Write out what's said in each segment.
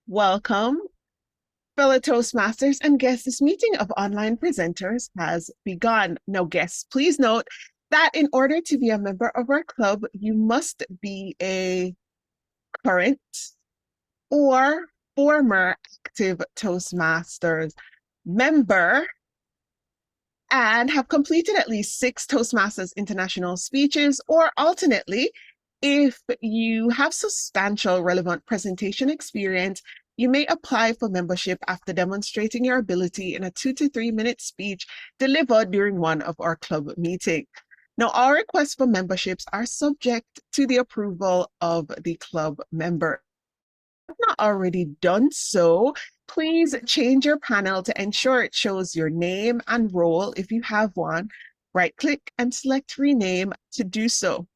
Welcome, fellow Toastmasters and guests. This meeting of online presenters has begun. Now, guests, please note that in order to be a member of our club, you must be a current or former active Toastmasters member and have completed at least 6 Toastmasters International speeches, or alternately, if you have substantial relevant presentation experience, you may apply for membership after demonstrating your ability in a 2 to 3 minute speech delivered during one of our club meetings. Now, all requests for memberships are subject to the approval of the club member. If not already done so, please change your panel to ensure it shows your name and role if you have one. Right-click and select Rename to do so.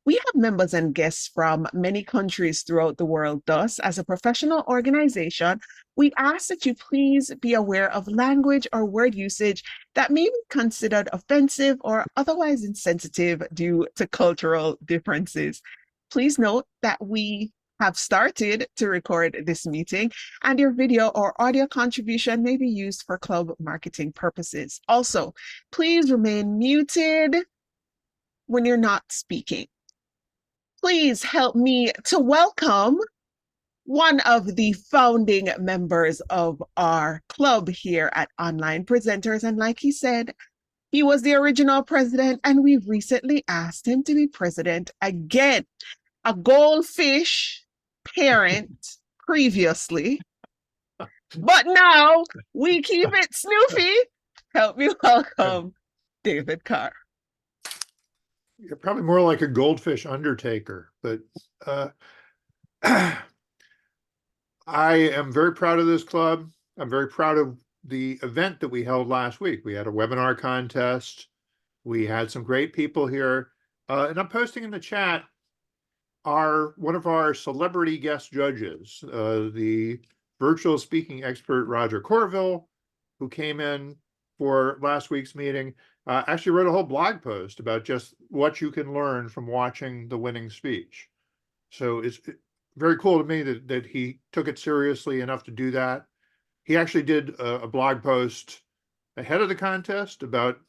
We have members and guests from many countries throughout the world. Thus, as a professional organization, we ask that you please be aware of language or word usage that may be considered offensive or otherwise insensitive due to cultural differences. Please note that we have started to record this meeting, and your video or audio contribution may be used for club marketing purposes. Also, please remain muted when you're not speaking. Please help me to welcome one of the founding members of our club here at Online Presenters. And like he said, he was the original president, and we've recently asked him to be president again. A goldfish parent previously, but now we keep it Snoopy. Help me welcome David Carr. You're probably more like a goldfish undertaker, but I am very proud of this club. I'm very proud of the event that we held last week. We had a webinar contest. We had some great people here. And I'm posting in the chat one of our celebrity guest judges, the virtual speaking expert, Roger Corville, who came in for last week's meeting. Actually wrote a whole blog post about just what you can learn from watching the winning speech. So it's very cool to me that he took it seriously enough to do that. He actually did a blog post ahead of the contest about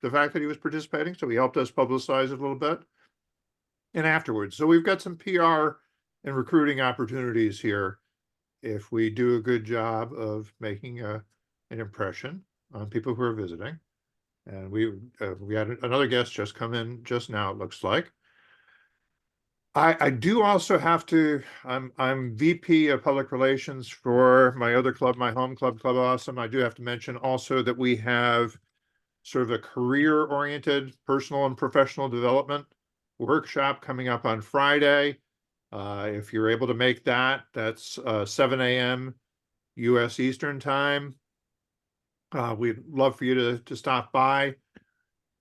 the fact that he was participating. So he helped us publicize it a little bit. And afterwards. So we've got some PR and recruiting opportunities here if we do a good job of making an impression on people who are visiting. And we had another guest just come in just now, it looks like. I do also have to, I'm VP of Public Relations for my other club, my home club, Club Awesome. I do have to mention also that we have sort of a career-oriented personal and professional development workshop coming up on Friday. If you're able to make that, that's 7 a.m. U.S. Eastern Time. We'd love for you to stop by.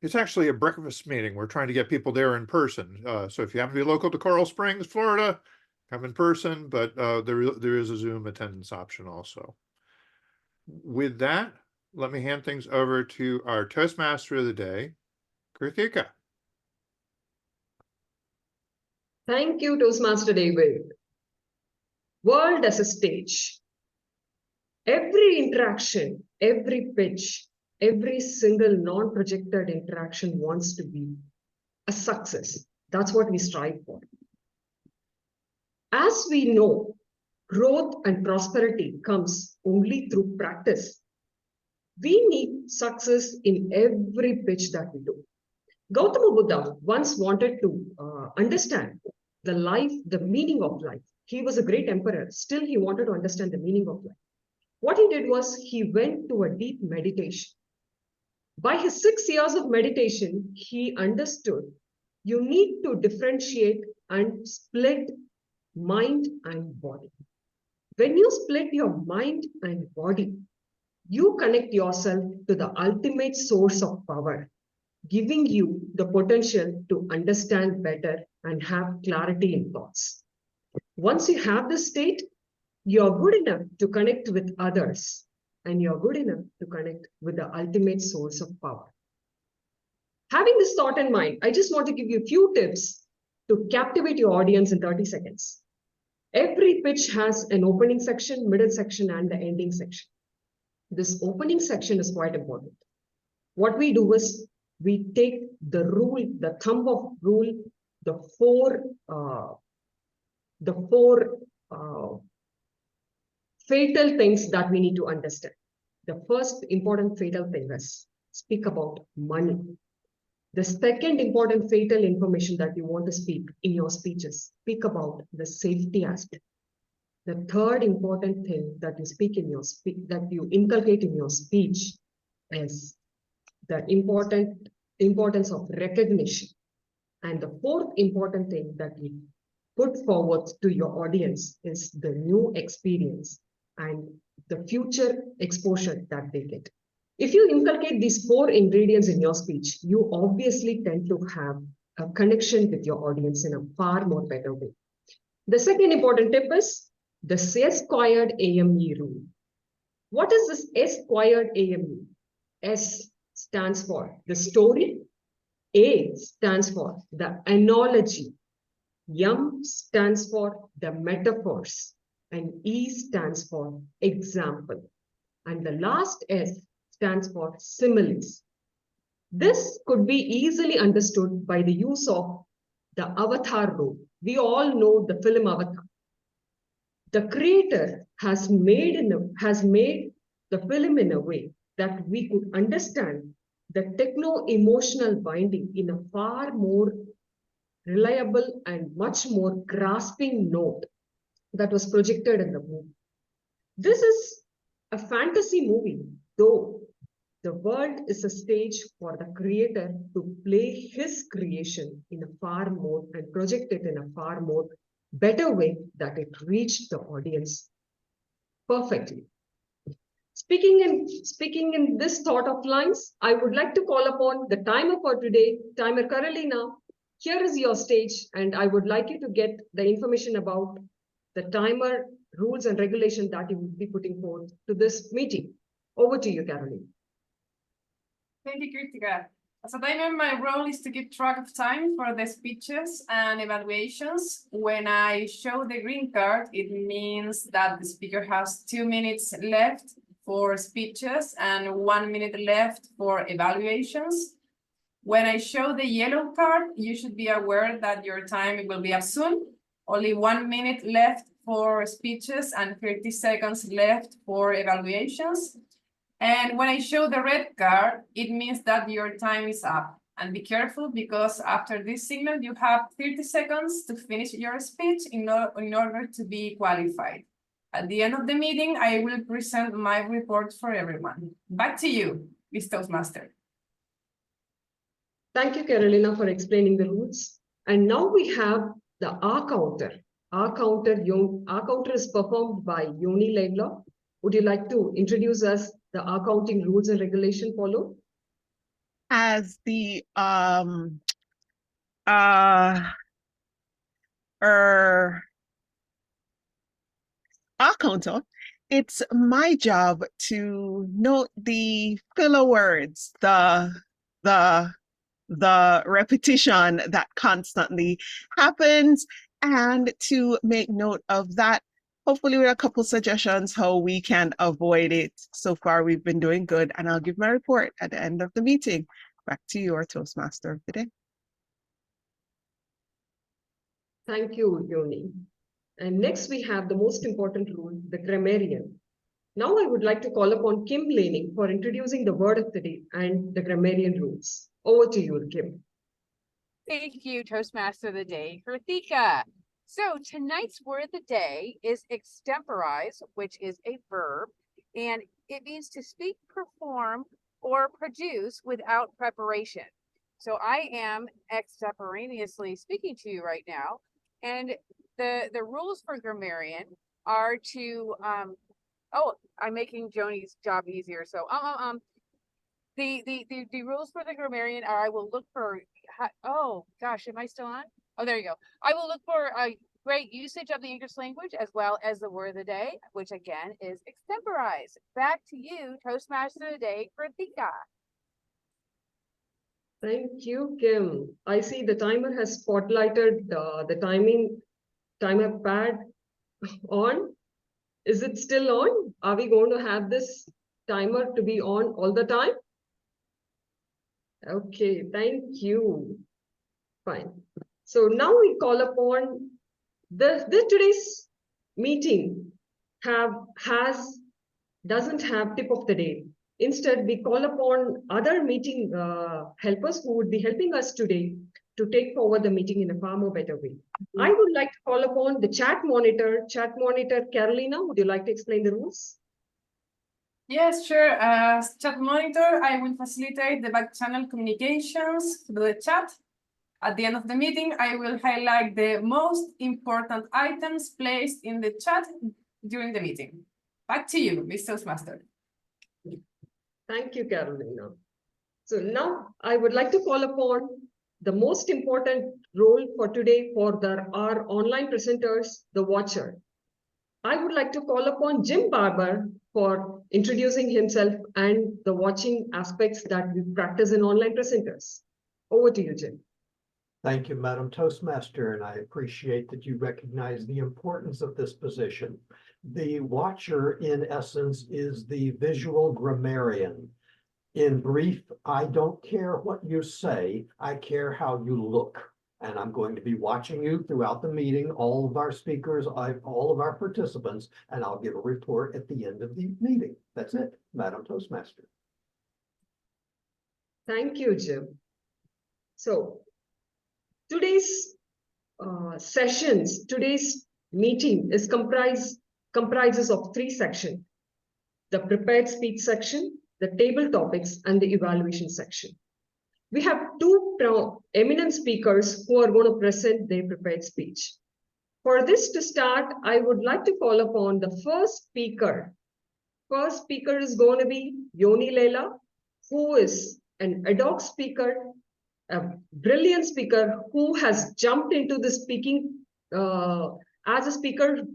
It's actually a breakfast meeting. We're trying to get people there in person. So if you happen to be local to Coral Springs, Florida, come in person, but there is a Zoom attendance option also. With that, let me hand things over to our Toastmaster of the day, Kritika. Thank you, Toastmaster David. World as a stage. Every interaction, every pitch, every single non-projected interaction wants to be a success. That's what we strive for. As we know, growth and prosperity comes only through practice. We need success in every pitch that we do. Gautama Buddha once wanted to understand the meaning of life. He was a great emperor. Still, he wanted to understand the meaning of life. What he did was he went to a deep meditation. By his 6 years of meditation, he understood you need to differentiate and split mind and body. When you split your mind and body, you connect yourself to the ultimate source of power, giving you the potential to understand better and have clarity in thoughts. Once you have this state, you're good enough to connect with others, and you're good enough to connect with the ultimate source of power. Having this thought in mind, I just want to give you a few tips to captivate your audience in 30 seconds. Every pitch has an opening section, middle section, and the ending section. This opening section is quite important. What we do is we take the rule, the thumb of rule, the four fatal things that we need to understand. The first important fatal thing is speak about money. The second important fatal information that you want to speak in your speeches, speak about the safety aspect. The third important thing that you speak in your speech, that you inculcate in your speech, is the importance of recognition. And the fourth important thing that you put forward to your audience is the new experience and the future exposure that they get. If you inculcate these four ingredients in your speech, you obviously tend to have a connection with your audience in a far more better way. The second important tip is the S squared AME rule. What is this S squared AME? S stands for the story, A stands for the analogy, M stands for the metaphors, and E stands for example. And the last S stands for similes. This could be easily understood by the use of the avatar rule. We all know the film Avatar. The creator has made the film in a way that we could understand the techno-emotional binding in a far more reliable and much more grasping note that was projected in the movie. This is a fantasy movie, though the world is a stage for the creator to play his creation in a far more and project it in a far more better way that it reached the audience perfectly. Speaking in this thought of lines, I would like to call upon the timer for today, timer Carolina. Here is your stage, and I would like you to get the information about the timer rules and regulation that you will be putting forth to this meeting. Over to you, Carolina. Thank you, Kritika. As a timer, my role is to keep track of time for the speeches and evaluations. When I show the green card, it means that the speaker has 2 minutes left for speeches and 1 minute left for evaluations. When I show the yellow card, you should be aware that your time will be up soon. Only 1 minute left for speeches and 30 seconds left for evaluations. And when I show the red card, it means that your time is up. And be careful, because after this signal, you have 30 seconds to finish your speech in order to be qualified. At the end of the meeting, I will present my report for everyone. Back to you, Ms. Toastmaster. Thank you, Carolina, for explaining the rules. And now we have the R counter. R counter is performed by Joni-Renee. Would you like to introduce us the R counting rules and regulation followed? As the R counter, it's my job to note the filler words, the repetition that constantly happens, and to make note of that, hopefully with a couple suggestions how we can avoid it. So far, we've been doing good, and I'll give my report at the end of the meeting. Back to you, our Toastmaster of the day. Thank you, Joni. And next we have the most important rule, the grammarian. Now I would like to call upon Kim Laning for introducing the word of the day and the grammarian rules. Over to you, Kim. Thank you, Toastmaster of the Day, Kritika. So tonight's word of the day is extemporize, which is a verb, and it means to speak, perform, or produce without preparation. So I am extemporaneously speaking to you right now, and the rules for grammarian are to oh, I'm making Joni's job easier. So the rules for the grammarian are: I will look for oh gosh, am I still on? Oh, there you go. I will look for a great usage of the English language as well as the word of the day, which again is extemporize. Back to you, Toastmaster of the Day, Kritika. Thank you, Kim. I see the timer has spotlighted the timer pad on? Is it still on? Are we going to have this timer to be on all the time? Okay, thank you. Fine. So now we call upon today's meeting doesn't have tip of the day. Instead, we call upon other meeting helpers who would be helping us today to take forward the meeting in a far more better way. I would like to call upon the chat monitor. Chat monitor, Carolina, would you like to explain the rules? Yes, sure. As chat monitor, I will facilitate the back channel communications through the chat. At the end of the meeting, I will highlight the most important items placed in the chat during the meeting. Back to you, Ms. Toastmaster. Thank you, Carolina. So now I would like to call upon the most important role for today for our online presenters, the watcher. I would like to call upon Jim Barber for introducing himself and the watching aspects that we practice in online presenters. Over to you, Jim. Thank you, Madam Toastmaster, and I appreciate that you recognize the importance of this position. The watcher, in essence, is the visual grammarian. In brief, I don't care what you say, I care how you look. And I'm going to be watching you throughout the meeting, all of our speakers, all of our participants, and I'll give a report at the end of the meeting. That's it, Madam Toastmaster. Thank you, Jim. So today's today's meeting is comprises of 3 sections: the prepared speech section, the table topics, and the evaluation section. We have 2 eminent speakers who are going to present their prepared speech. For this to start, I would like to call upon the first speaker. First speaker is going to be Joni-Renee, who is an ad hoc speaker, a brilliant speaker who has jumped into the speaking as a speaker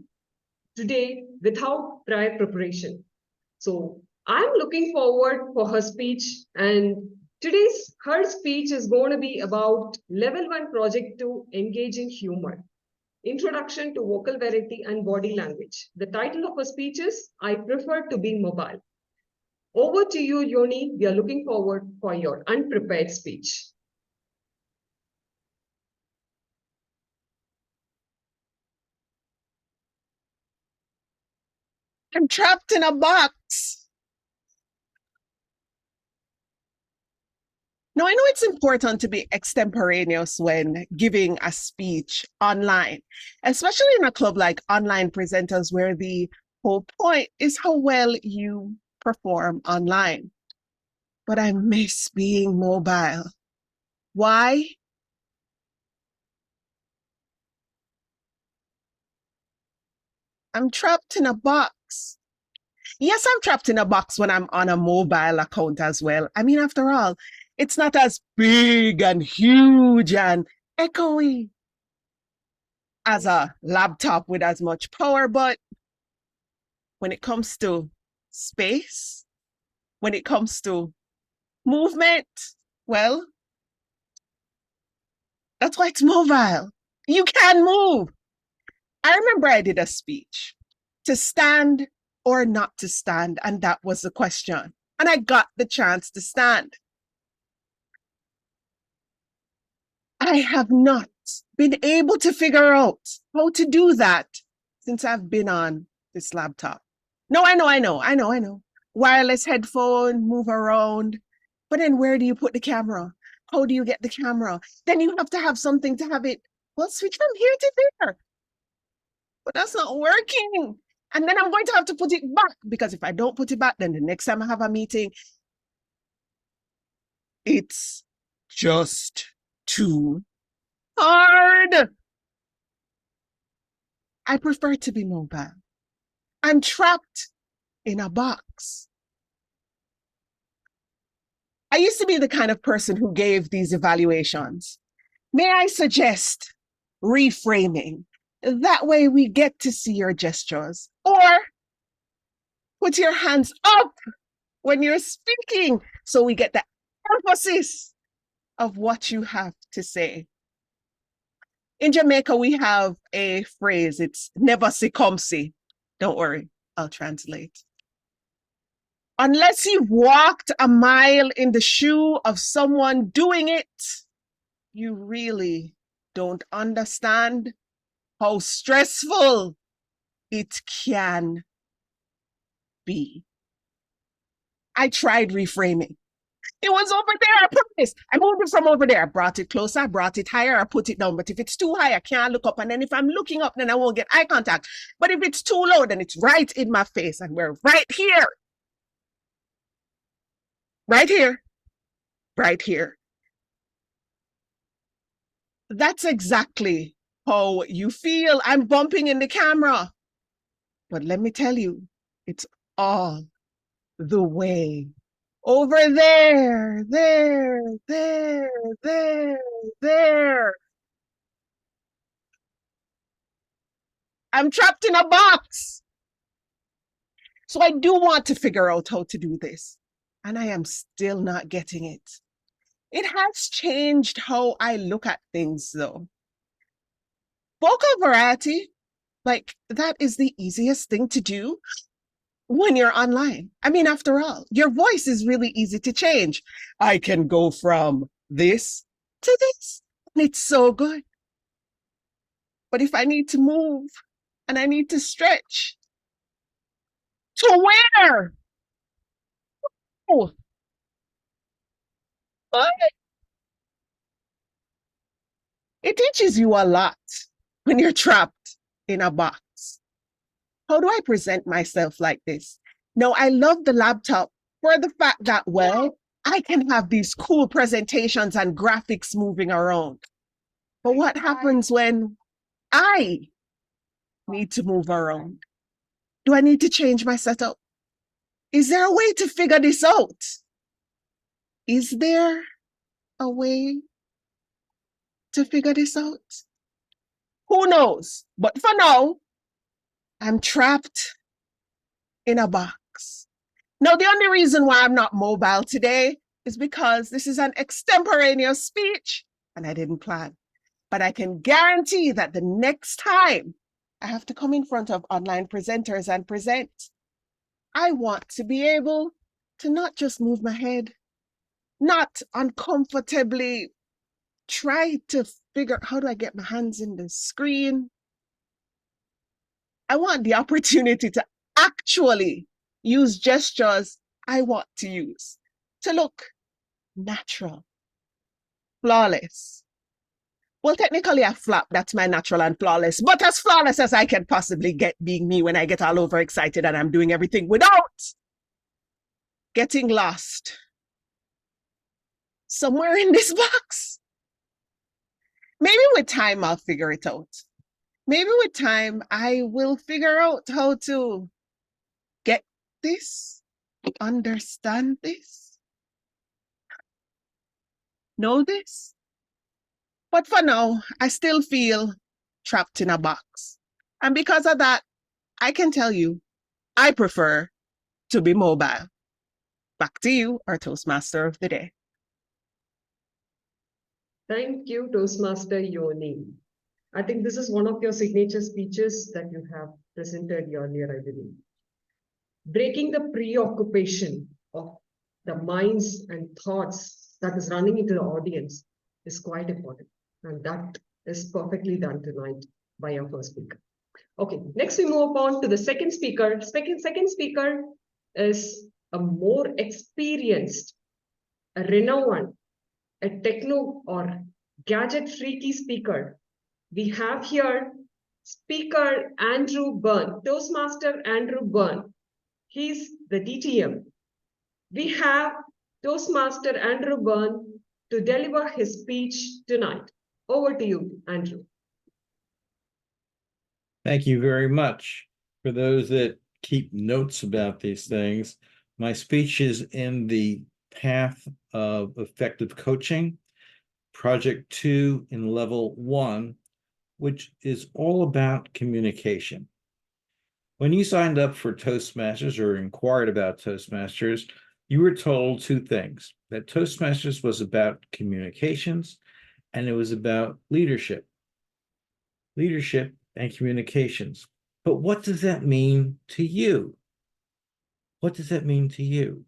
today without prior preparation. So I'm looking forward for her speech, and her speech is going to be about Level 1 Project 2, Engaging Humor, Introduction to Vocal Variety and Body Language. The title of her speech is I Prefer to Be Mobile. Over to you, Joni. We are looking forward for your unprepared speech. I'm trapped in a box. Now, I know it's important to be extemporaneous when giving a speech online, especially in a club like Online Presenters, where the whole point is how well you perform online. But I miss being mobile. Why? I'm trapped in a box. Yes, I'm trapped in a box when I'm on a mobile account as well. I mean, after all, it's not as big and huge and echoey as a laptop with as much power, but when it comes to space, when it comes to movement, well, that's why it's mobile. You can move. I remember I did a speech to stand or not to stand, and that was the question. And I got the chance to stand. I have not been able to figure out how to do that since I've been on this laptop. No, I know. Wireless headphone, move around. But then where do you put the camera? How do you get the camera? Then you have to have something to have it. Well, switch from here to there. But that's not working. And then I'm going to have to put it back, because if I don't put it back, then the next time I have a meeting, it's just too hard. I prefer to be mobile. I'm trapped in a box. I used to be the kind of person who gave these evaluations. May I suggest reframing? That way we get to see your gestures. Or put your hands up when you're speaking so we get the emphasis of what you have to say. In Jamaica, we have a phrase. It's never say come see. Don't worry, I'll translate. Unless you've walked a mile in the shoe of someone doing it, you really don't understand how stressful it can be. I tried reframing. It was over there, I promise. I moved it from over there. I brought it closer, I brought it higher, I put it down. But if it's too high, I can't look up. And then if I'm looking up, then I won't get eye contact. But if it's too low, then it's right in my face. And we're right here. Right here. Right here. That's exactly how you feel. I'm bumping in the camera. But let me tell you, it's all the way over there, there. I'm trapped in a box. So I do want to figure out how to do this. And I am still not getting it. It has changed how I look at things, though. Vocal variety, like, that is the easiest thing to do when you're online. I mean, after all, your voice is really easy to change. I can go from this to this, and it's so good. But if I need to move and I need to stretch, to where? Oh, what? It teaches you a lot when you're trapped in a box. How do I present myself like this? No, I love the laptop for the fact that, well, I can have these cool presentations and graphics moving around. But what happens when I need to move around? Do I need to change my setup? Is there a way to figure this out? Is there a way to figure this out? Who knows? But for now, I'm trapped in a box. Now, the only reason why I'm not mobile today is because this is an extemporaneous speech and I didn't plan. But I can guarantee that the next time I have to come in front of online presenters and present, I want to be able to not just move my head, not uncomfortably try to figure out how do I get my hands in the screen. I want the opportunity to actually use gestures I want to use to look natural, flawless. Well, technically a flap, that's my natural and flawless, but as flawless as I can possibly get being me when I get all overexcited and I'm doing everything without getting lost somewhere in this box. Maybe with time, I'll figure it out. Maybe with time, I will figure out how to get this, understand this, know this. But for now, I still feel trapped in a box. And because of that, I can tell you, I prefer to be mobile. Back to you, our Toastmaster of the day. Thank you, Toastmaster Yoni. I think this is one of your signature speeches that you have presented earlier, I believe. Breaking the preoccupation of the minds and thoughts that is running into the audience is quite important. And that is perfectly done tonight by our first speaker. Okay, next we move on to the second speaker. Second speaker is a more experienced, a renowned, a techno or gadget freaky speaker. We have here speaker Andrew Bern, Toastmaster Andrew Bern. He's the DTM. We have Toastmaster Andrew Bern to deliver his speech tonight. Over to you, Andrew. Thank you very much. For those that keep notes about these things, my speech is in the path of effective coaching, project 2 in level 1, which is all about communication. When you signed up for Toastmasters or inquired about Toastmasters, you were told 2 things: that Toastmasters was about communications and it was about leadership. leadership, and communications. But what does that mean to you? What does that mean to you?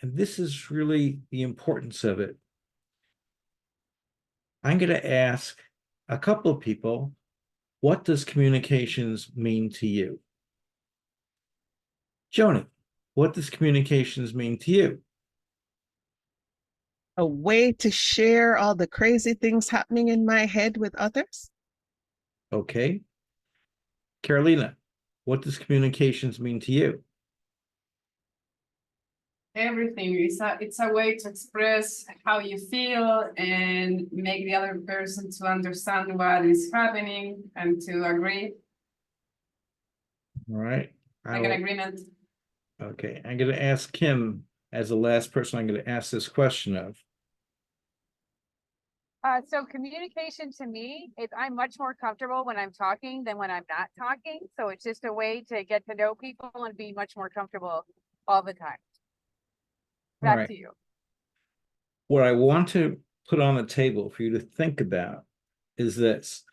And this is really the importance of it. I'm going to ask a couple of people, what does communications mean to you? Joni, what does communications mean to you? A way to share all the crazy things happening in my head with others. Okay. Carolina, what does communications mean to you? Everything. It's a way to express how you feel and make the other person to understand what is happening and to agree, All right. like an agreement. Okay, I'm going to ask Kim as the last person I'm going to ask this question of. So communication to me is I'm much more comfortable when I'm talking than when I'm not talking. So it's just a way to get to know people and be much more comfortable all the time. All Back right. to you. What I want to put on the table for you to think about is this.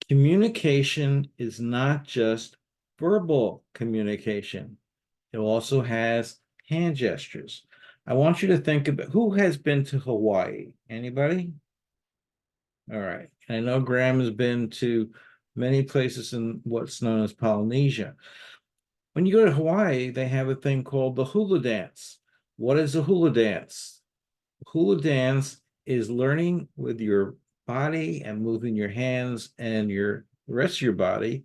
Communication is not just verbal communication. It also has hand gestures. I want you to think about who has been to Hawaii? Anybody? All right. I know Graham has been to many places in what's known as Polynesia. When you go to Hawaii, they have a thing called the hula dance. What is a hula dance? Hula dance is learning with your body and moving your hands and the rest of your body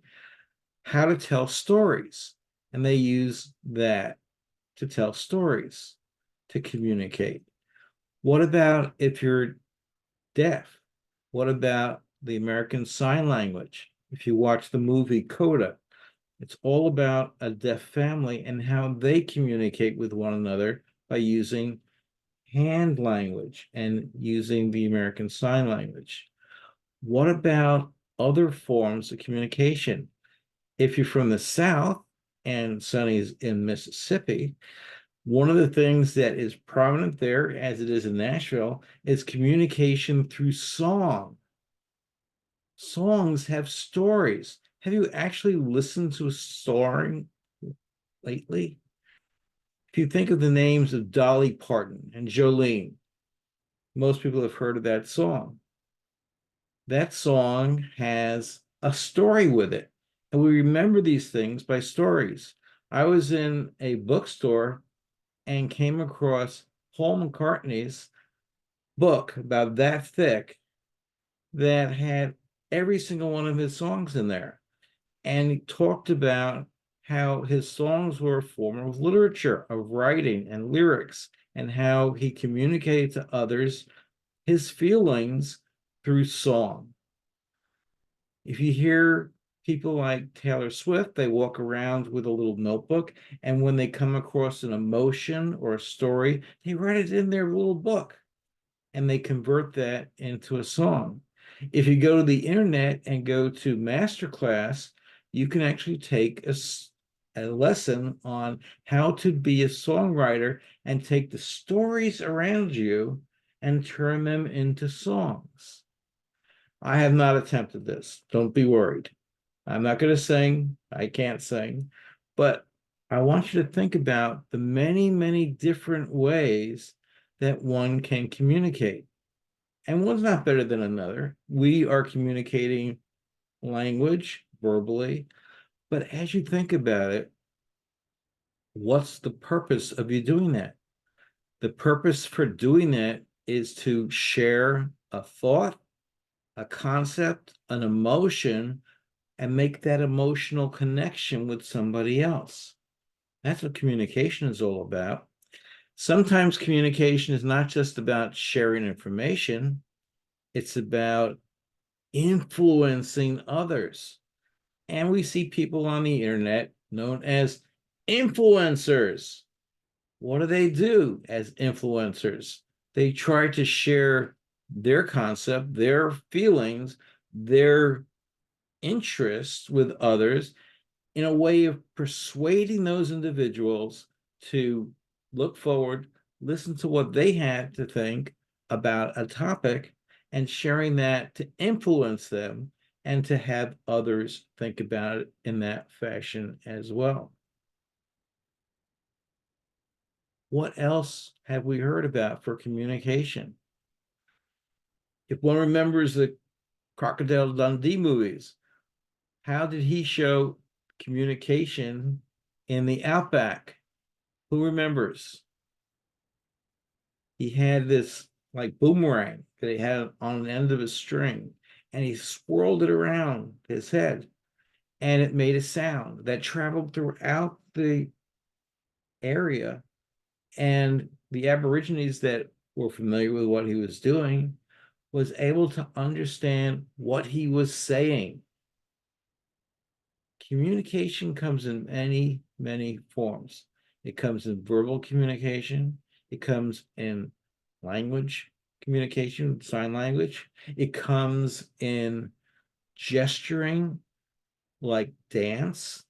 how to tell stories. And they use that to tell stories, to communicate. What about if you're deaf? What about the American Sign Language? If you watch the movie Coda, it's all about a deaf family and how they communicate with one another by using hand language and using the American Sign Language. What about other forms of communication? If you're from the South and Sonny's in Mississippi, one of the things that is prominent there, as it is in Nashville, is communication through song. Songs have stories. Have you actually listened to a song lately? If you think of the names of Dolly Parton and Jolene, most people have heard of that song. That song has a story with it. And we remember these things by stories. I was in a bookstore and came across Paul McCartney's book about that thick that had every single one of his songs in there. And he talked about how his songs were a form of literature, of writing and lyrics, and how he communicated to others his feelings through song. If you hear people like Taylor Swift, they walk around with a little notebook, and when they come across an emotion or a story, they write it in their little book, and they convert that into a song. If you go to the internet and go to Masterclass, you can actually take a lesson on how to be a songwriter and take the stories around you and turn them into songs. I have not attempted this. Don't be worried. I'm not going to sing. I can't sing. But I want you to think about the many, many different ways that one can communicate. And one's not better than another. We are communicating language verbally. But as you think about it, what's the purpose of you doing that? The purpose for doing that is to share a thought, a concept, an emotion, and make that emotional connection with somebody else. That's what communication is all about. Sometimes communication is not just about sharing information, it's about influencing others. And we see people on the internet known as influencers. What do as influencers? They try to share their concept, their feelings, their interests with others in a way of persuading those individuals to look forward, listen to what they had to think about a topic, and sharing that to influence them and to have others think about it in that fashion as well. What else have we heard about for communication? If one remembers the Crocodile Dundee movies, how did he show communication in the Outback? Who remembers? He had this like boomerang that he had on the end of a string, and he swirled it around his head, and it made a sound that traveled throughout the area. And the Aborigines that were familiar with what he was doing was able to understand what he was saying. Communication comes in many, many forms. It comes in verbal communication. It comes in language communication, sign language. It comes in gesturing, like dance.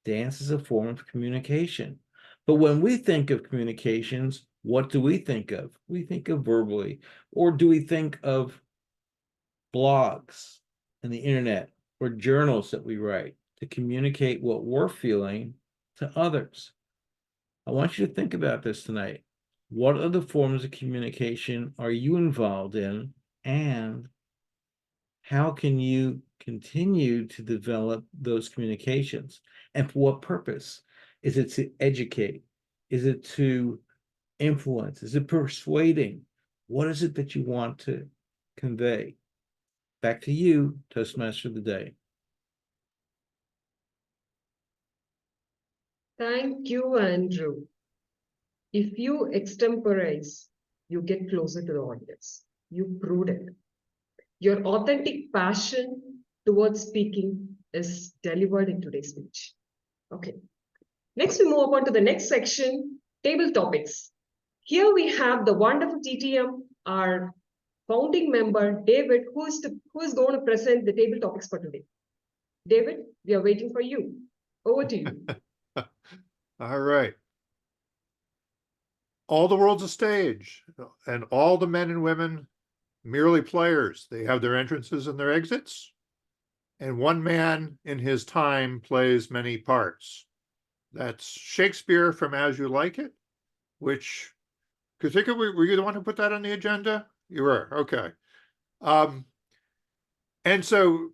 Dance is a form of communication. But when we think of communications, what do we think of? We think of verbally, or do we think of blogs and the internet or journals that we write to communicate what we're feeling to others? I want you to think about this tonight. What other forms of communication are you involved in, and how can you continue to develop those communications? And for what purpose? Is it to educate? Is it to influence? Is it persuading? What is it that you want to convey? Back to you, Toastmaster of the Day. Thank you, Andrew. If you extemporize, you get closer to the audience. You proved it. Your authentic passion towards speaking is delivered in today's speech. Okay. Next, we move on to the next section, table topics. Here we have the wonderful TTM, our founding member, David, who is going to present the table topics for today. David, we are waiting for you. Over to you. All right. All the world's a stage, and all the men and women merely players. They have their entrances and their exits, and one man in his time plays many parts. That's Shakespeare from As You Like It, which, Katika, were you the one who put that on the agenda? You were, okay. And so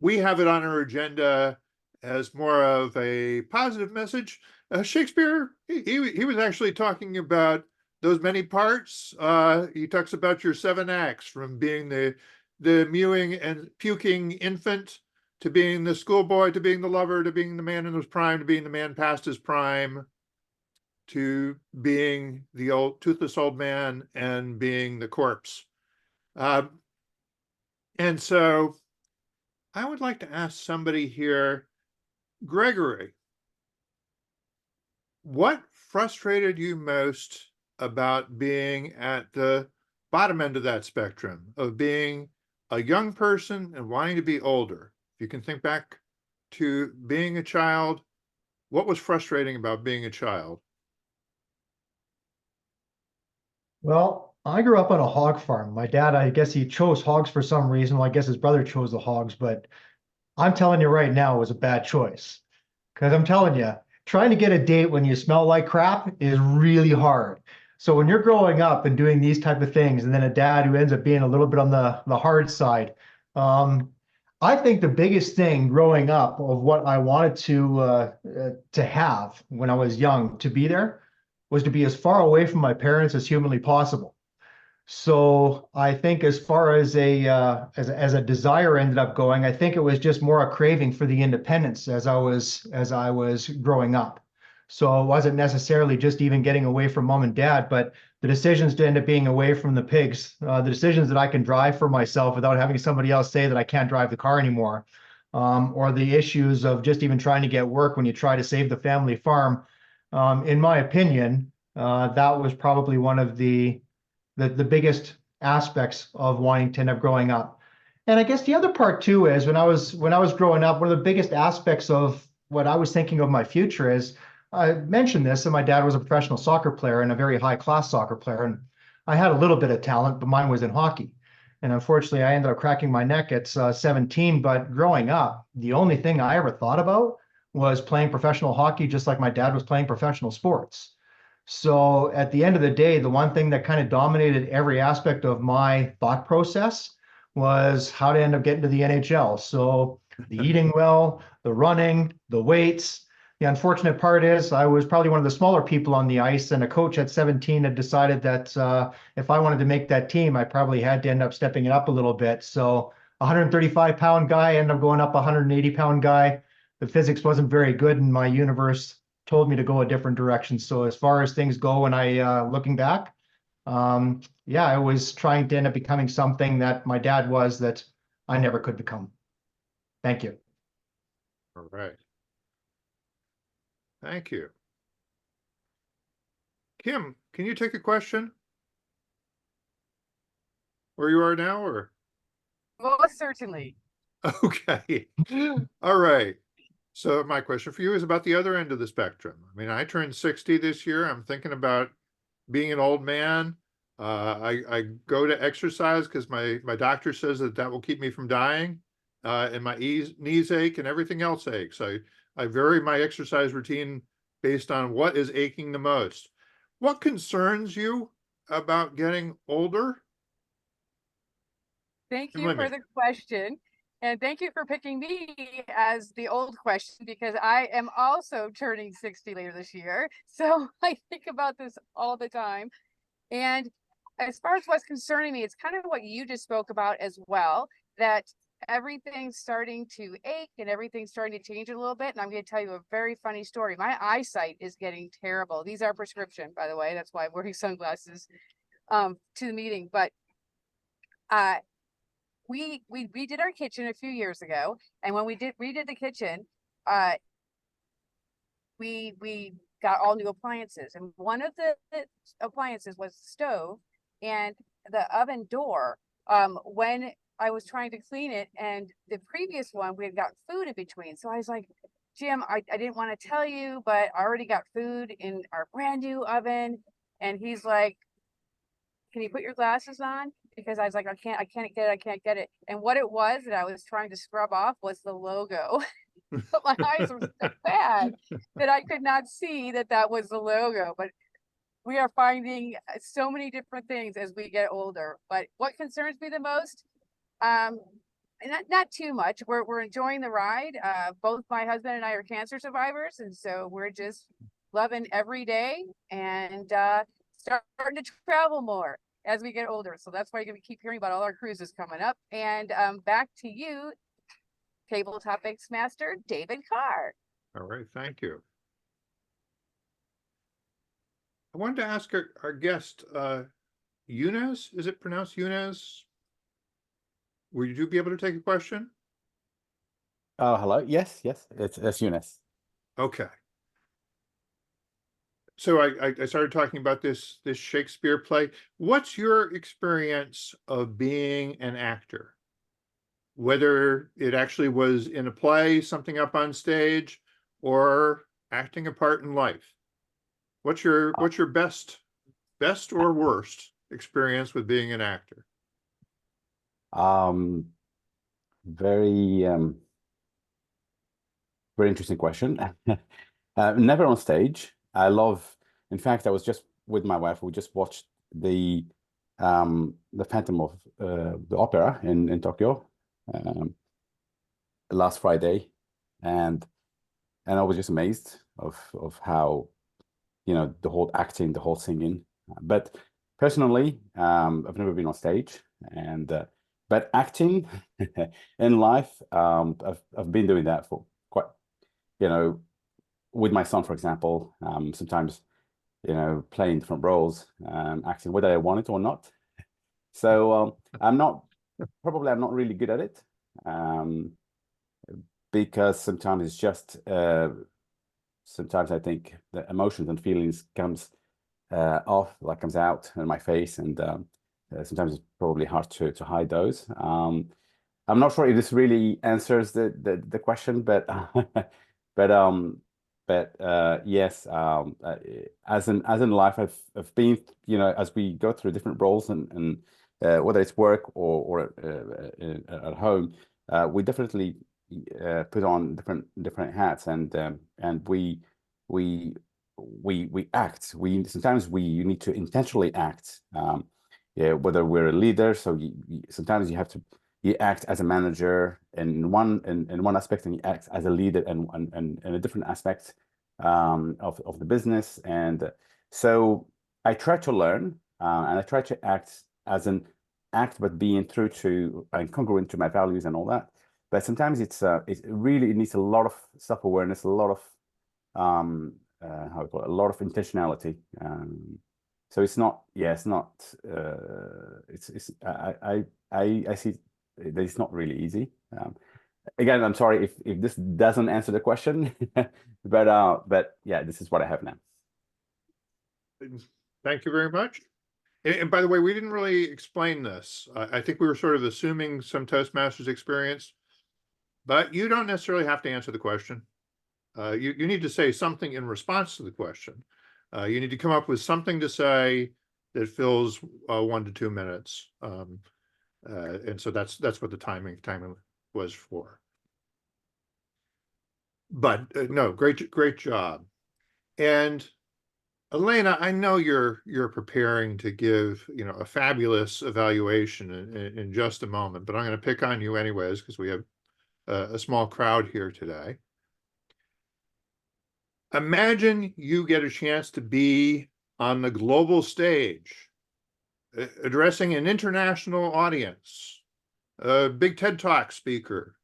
we have it on our agenda as more of a positive message. Shakespeare, he was actually talking about those many parts. He talks about your 7 acts, from being the mewing and puking infant, to being the schoolboy, to being the lover, to being the man in his prime, to being the man past his prime, to being the old toothless old man, and being the corpse. And so I would like to ask somebody here, Gregory, what frustrated you most about being at the bottom end of that spectrum, of being a young person and wanting to be older? If you can think back to being a child, what was frustrating about being a child? Well, I grew up on a hog farm. My dad, I guess he chose hogs for some reason. Well, I guess his brother chose the hogs, but I'm telling you right now, it was a bad choice. Because I'm telling you, trying to get a date when you smell like crap is really hard. So when you're growing up and doing these type of things, and then a dad who ends up being a little bit on the hard side, I think the biggest thing growing up of what I wanted to have when I was young, to be there, was to be as far away from my parents as humanly possible. So I think as far as a desire ended up going, I think it was just more a craving for the independence as I was growing up. So it wasn't necessarily just even getting away from mom and dad, but the decisions to end up being away from the pigs, the decisions that I can drive for myself without having somebody else say that I can't drive the car anymore, or the issues of just even trying to get work when you try to save the family farm. In my opinion, that was probably one of the biggest aspects of wanting to end up growing up. And I guess the other part too is when I was growing up, one of the biggest aspects of what I was thinking of my future is, I mentioned this, and my dad was a professional soccer player and a very high class soccer player. And I had a little bit of talent, but mine was in hockey. And unfortunately, I ended up cracking my neck at 17. But growing up, the only thing I ever thought about was playing professional hockey, just like my dad was playing professional sports. So at the end of the day, the one thing that kind of dominated every aspect of my thought process was how to end up getting to the NHL. So the eating well, the running, the weights. The unfortunate part is I was probably one of the smaller people on the ice, and a coach at 17 had decided that if I wanted to make that team, I probably had to end up stepping it up a little bit. So 135-pound guy ended up going up 180-pound guy. The physics wasn't very good in my universe, told me to go a different direction. So as far as things go, and looking back, yeah, I was trying to end up becoming something that my dad was that I never could become. Thank you. All right. Thank you. Kim, can you take a question? Where you are now, or? Most certainly. Okay. All right. So my question for you is about the other end of the spectrum. I mean, I turned 60 this year. I'm thinking about being an old man. I go to exercise because my doctor says that will keep me from dying. And my knees ache and everything else aches. I vary my exercise routine based on what is aching the most. What concerns you about getting older? Thank And you let for me. the question. And thank you for picking me as the old question, because I am also turning 60 later this year. So I think about this all the time. And as far as what's concerning me, it's kind of what you just spoke about as well, that everything's starting to ache and everything's starting to change a little bit. And I'm going to tell you a very funny story. My eyesight is getting terrible. These are prescription, by the way. That's why I'm wearing sunglasses to the meeting. But we redid our kitchen a few years ago, and when we redid the kitchen, we got all new appliances, and one of the appliances was the stove and the oven door. When I was trying to clean it, and the previous one, we had got food in between, so I was like, Jim, I didn't want to tell you, but I already got food in our brand new oven. And he's like, can you put your glasses on? Because I was like, I can't get it. And what it was that I was trying to scrub off was the logo. But my eyes were so bad that I could not see that was the logo. But we are finding so many different things as we get older. But what concerns me the most, not too much. We're enjoying the ride. Both my husband and I are cancer survivors, and so we're just loving every day and starting to travel more as we get older. So that's why you're going to keep hearing about all our cruises coming up. And back to you, Table Topics Master David Carr. All right, thank you. I wanted to ask our guest, Yunez, is it pronounced Yunez? Would you be able to take a question? Oh, hello. Yes, it's Eunice. Okay. So I started talking about this Shakespeare play. What's your experience of being an actor? Whether it actually was in a play, something up on stage, or acting a part in life. What's your best or worst experience with being an actor? Very very interesting question. Never on stage. In fact, I was just with my wife, we just watched the Phantom of the Opera in Tokyo last Friday, and I was just amazed of how, the whole acting, the whole singing. But personally, I've never been on stage, and but acting in life, I've been doing that for quite, with my son, for example, sometimes, playing different roles, acting whether I want it or not. So I'm not really good at it, because sometimes it's just sometimes I think the emotions and feelings comes out in my face, and sometimes it's probably hard to hide those. I'm not sure if this really answers the question, but yes, as in life, I've been, as we go through different roles and whether it's work or at home, we definitely put on different hats, and we act. Sometimes you need to intentionally act. Yeah, whether we're a leader, so sometimes you have to act as a manager in one aspect, and you act as a leader in a different aspect of the business. And so I try to learn, and I try to act as an act, but being true to and congruent to my values and all that. But sometimes it needs a lot of self-awareness, a lot of how we call it, a lot of intentionality. So it's not, I see that it's not really easy. Again, I'm sorry if this doesn't answer the question, but yeah, this is what I have now. Thank you very much. And by the way, we didn't really explain this. I think we were sort of assuming some Toastmasters experience, but you don't necessarily have to answer the question. You need to say something in response to the question. You need to come up with something to say that fills 1 to 2 minutes. And so that's what the timing was for. But no, great job. And Elena, I know you're preparing to give a fabulous evaluation in just a moment, but I'm going to pick on you anyways because we have a small crowd here today. Imagine you get a chance to be on the global stage, addressing an international audience, a big TED Talk speaker.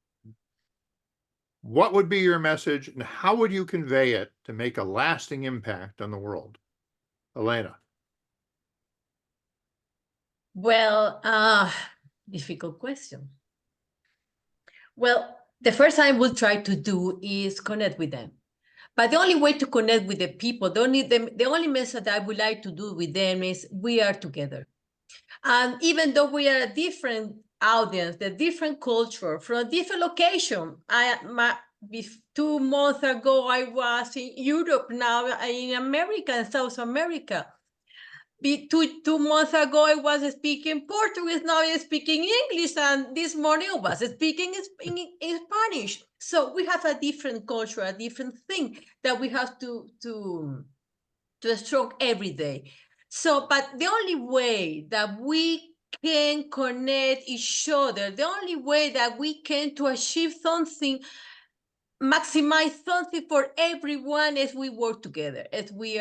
What would be your message, and how would you convey it to make a lasting impact on the world? Elena. Well, difficult question. Well, the first thing I will try to do is connect with them. But the only way to connect with the people, the only message I would like to do with them is we are together. And even though we are a different audience, a different culture, from a different location, 2 months ago, I was in Europe, now in America, in South America. 2 months ago, I was speaking Portuguese, now I'm speaking English, and this morning I was speaking in Spanish. So we have a different culture, a different thing that we have to stroke every day. So, but the only way that we can connect each other, the only way that we can to achieve something, maximize something for everyone, is we work together, as we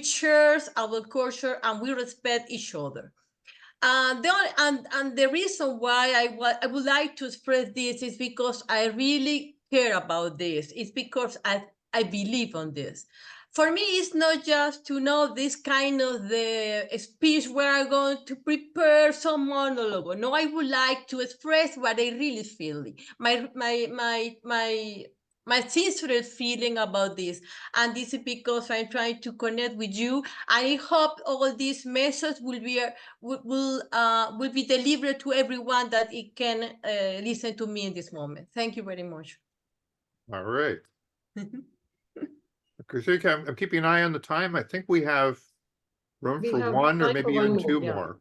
share our culture and we respect each other. And the reason why I would like to express this is because I really care about this. It's because I believe on this. For me, it's not just to know this kind of the speech where I'm going to prepare some monologue. No, I would like to express what I really feel, my sincere feeling about this. And this is because I'm trying to connect with you. I hope all these messages will be delivered to everyone that it can listen to me in this moment. Thank you very much. All right. I'm keeping an eye on the time. I think we have room for one or maybe even 2 more.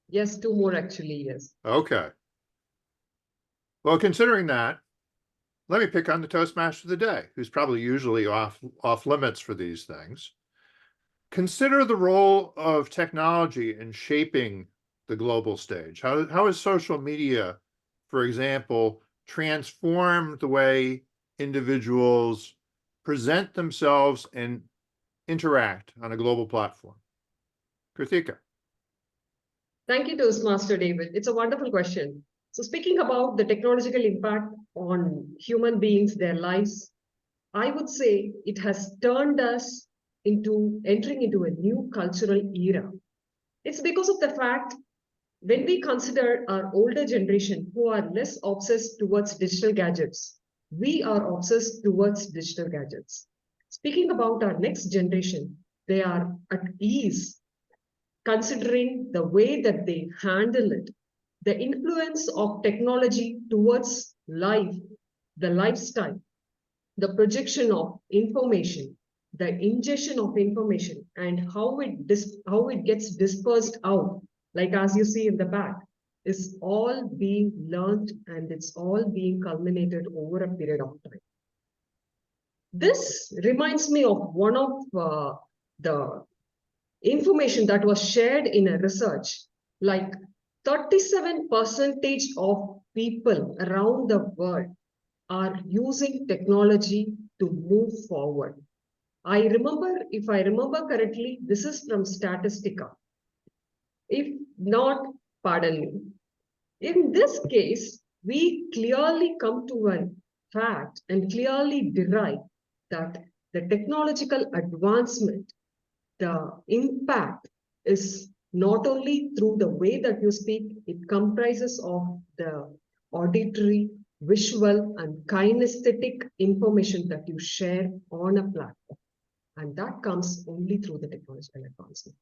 Yes, 2 more actually, yes. Okay. Well, considering that, let me pick on the Toastmaster of the day, who's probably usually off limits for these things. Consider the role of technology in shaping the global stage. How has social media, for example, transformed the way individuals present themselves and interact on a global platform? Kritika. Thank you, Toastmaster David. It's a wonderful question. So speaking about the technological impact on human beings, their lives, I would say it has turned us into entering into a new cultural era. It's because of the fact when we consider our older generation who are less obsessed towards digital gadgets, we are obsessed towards digital gadgets. Speaking about our next generation, they are at ease considering the way that they handle it, the influence of technology towards life, the lifestyle, the projection of information, the ingestion of information, and how it gets dispersed out. like as you see in the back, is all being learned and it's all being culminated over a period of time. This reminds me of one of the information that was shared in a research, like 37% of people around the world are using technology to move forward. If I remember correctly, this is from Statistica. If not, pardon me. In this case, we clearly come to a fact and clearly derive that the technological advancement, the impact is not only through the way that you speak, it comprises of the auditory, visual, and kinesthetic information that you share on a platform. And that comes only through the technological advancement.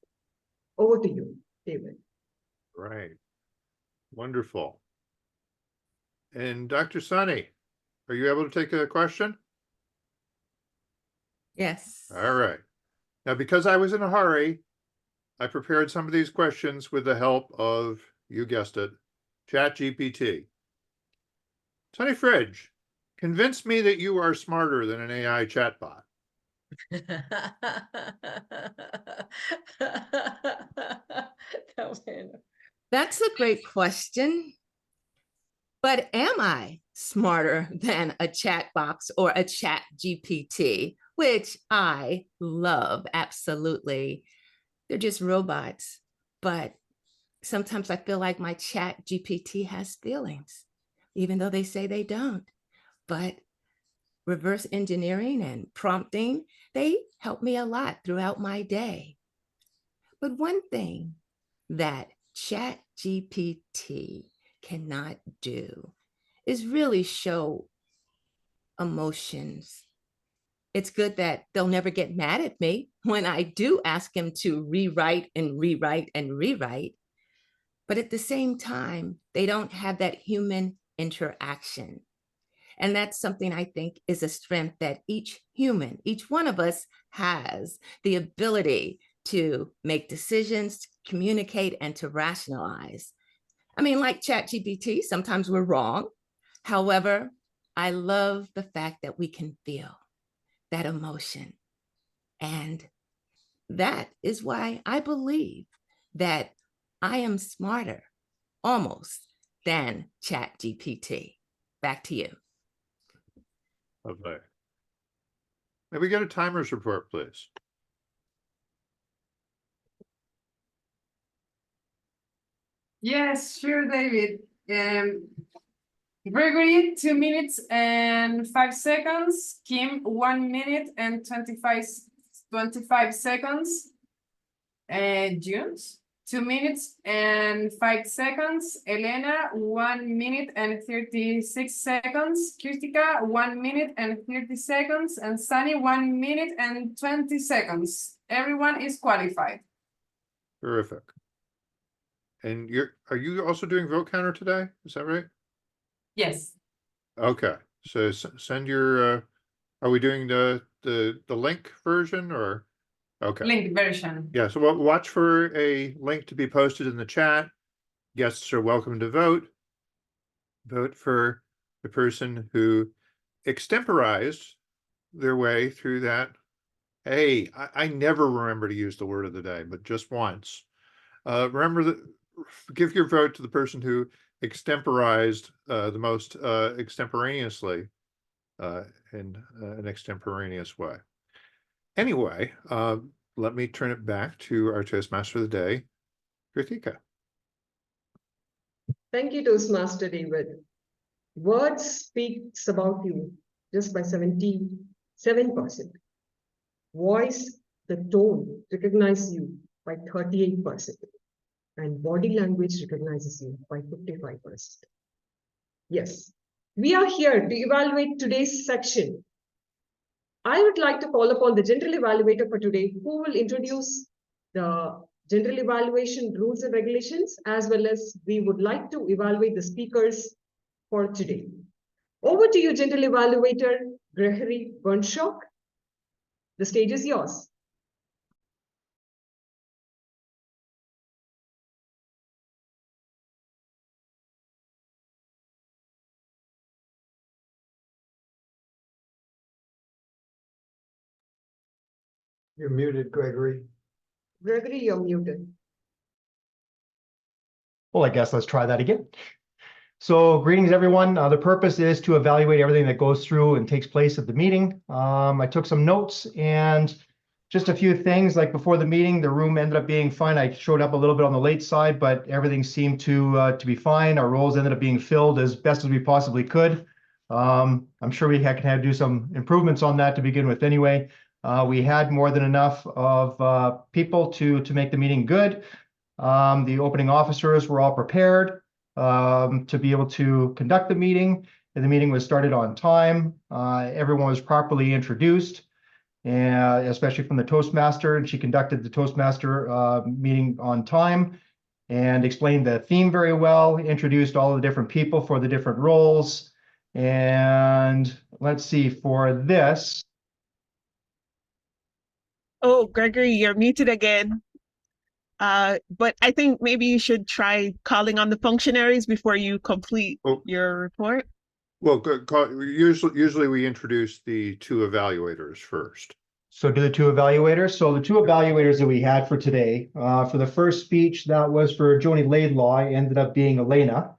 Over to you, David. Right. Wonderful. And Dr. Sunny, are you able to take a question? Yes. All right. Now, because I was in a hurry, I prepared some of these questions with the help of, you guessed it, ChatGPT. Sunny Fridge, convince me that you are smarter than an AI chatbot. That's a great question. But am I smarter than a chat box or a chat GPT, which I love, absolutely. They're just robots. But sometimes I feel like my chat GPT has feelings, even though they say they don't. But reverse engineering and prompting, they help me a lot throughout my day. But one thing that chat GPT cannot do is really show emotions. It's good that they'll never get mad at me when I do ask him to rewrite and rewrite and rewrite. But at the same time, they don't have that human interaction. And that's something I think is a strength that each human, each one of us has the ability to make decisions, to communicate, and to rationalize. I mean, like ChatGPT, sometimes we're wrong. However, I love the fact that we can feel that emotion. And that is why I believe that I am smarter almost than ChatGPT. Back to you. Lovely. May we get a timers report, please? Yes, sure, David. Gregory, 2 minutes and 5 seconds. Kim, 1 minute and 25 seconds. Junes, 2 minutes and 5 seconds. Elena, 1 minute and 36 seconds. Kristika, 1 minute and 30 seconds. And Sunny, 1 minute and 20 seconds. Everyone is qualified. Terrific. And are you also doing vote counter today? Is that right? Yes. Okay. So send your, are we doing the link version or? Okay. Link version. Yeah, so we'll watch for a link to be posted in the chat. Guests are welcome to vote. Vote for the person who extemporized their way through that. Hey, I never remember to use the word of the day, but just once. Remember that, give your vote to the person who extemporized the most extemporaneously in an extemporaneous way. Anyway, let me turn it back to our Toastmaster of the day, Kritika. Thank you, Toastmaster David. Words speaks about you just by 77%. Voice, the tone, recognize you by 38%. And body language recognizes you by 55%. Yes, we are here to evaluate today's section. I would like to call upon the general evaluator for today, who will introduce the general evaluation rules and regulations, as well as we would like to evaluate the speakers for today. Over to you, general evaluator Gregory Bern. The stage is yours. You're muted, Gregory. Gregory, you're muted. Well, I guess let's try that again. So greetings, everyone. The purpose is to evaluate everything that goes through and takes place at the meeting. I took some notes and just a few things like before the meeting, the room ended up being fine. I showed up a little bit on the late side, but everything seemed to be fine. Our roles ended up being filled as best as we possibly could. I'm sure we can have do some improvements on that to begin with anyway. We had more than enough of people to make the meeting good. The opening officers were all prepared to be able to conduct the meeting. And the meeting was started on time. Everyone was properly introduced, and especially from the Toastmaster, and she conducted the Toastmaster meeting on time and explained the theme very well, introduced all the different people for the different roles. And let's see, for this. Oh, Gregory, you're muted again. But I think maybe you should try calling on the functionaries before you complete your report. Well, usually we introduce the two evaluators first. So do the two evaluators. So the two evaluators that we had for today, for the first speech, that was for Joni Laidlaw, ended up being Elena.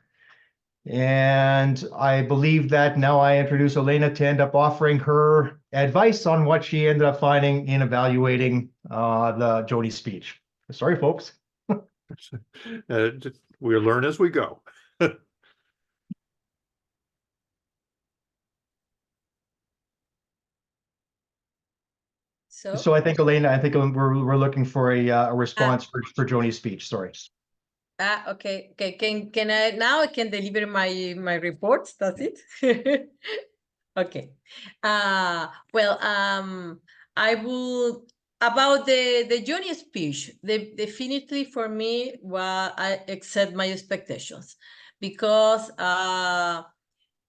And I believe that now I introduce Elena to end up offering her advice on what she ended up finding in evaluating the Joni speech. Sorry, folks. We learn as we go. So I think, Elena, I think we're looking for a response for Joni's speech. Sorry. Okay. Can I now I can deliver my reports? That's it. Okay. Well, I will about the Joni speech. Definitely for me, I exceed my expectations because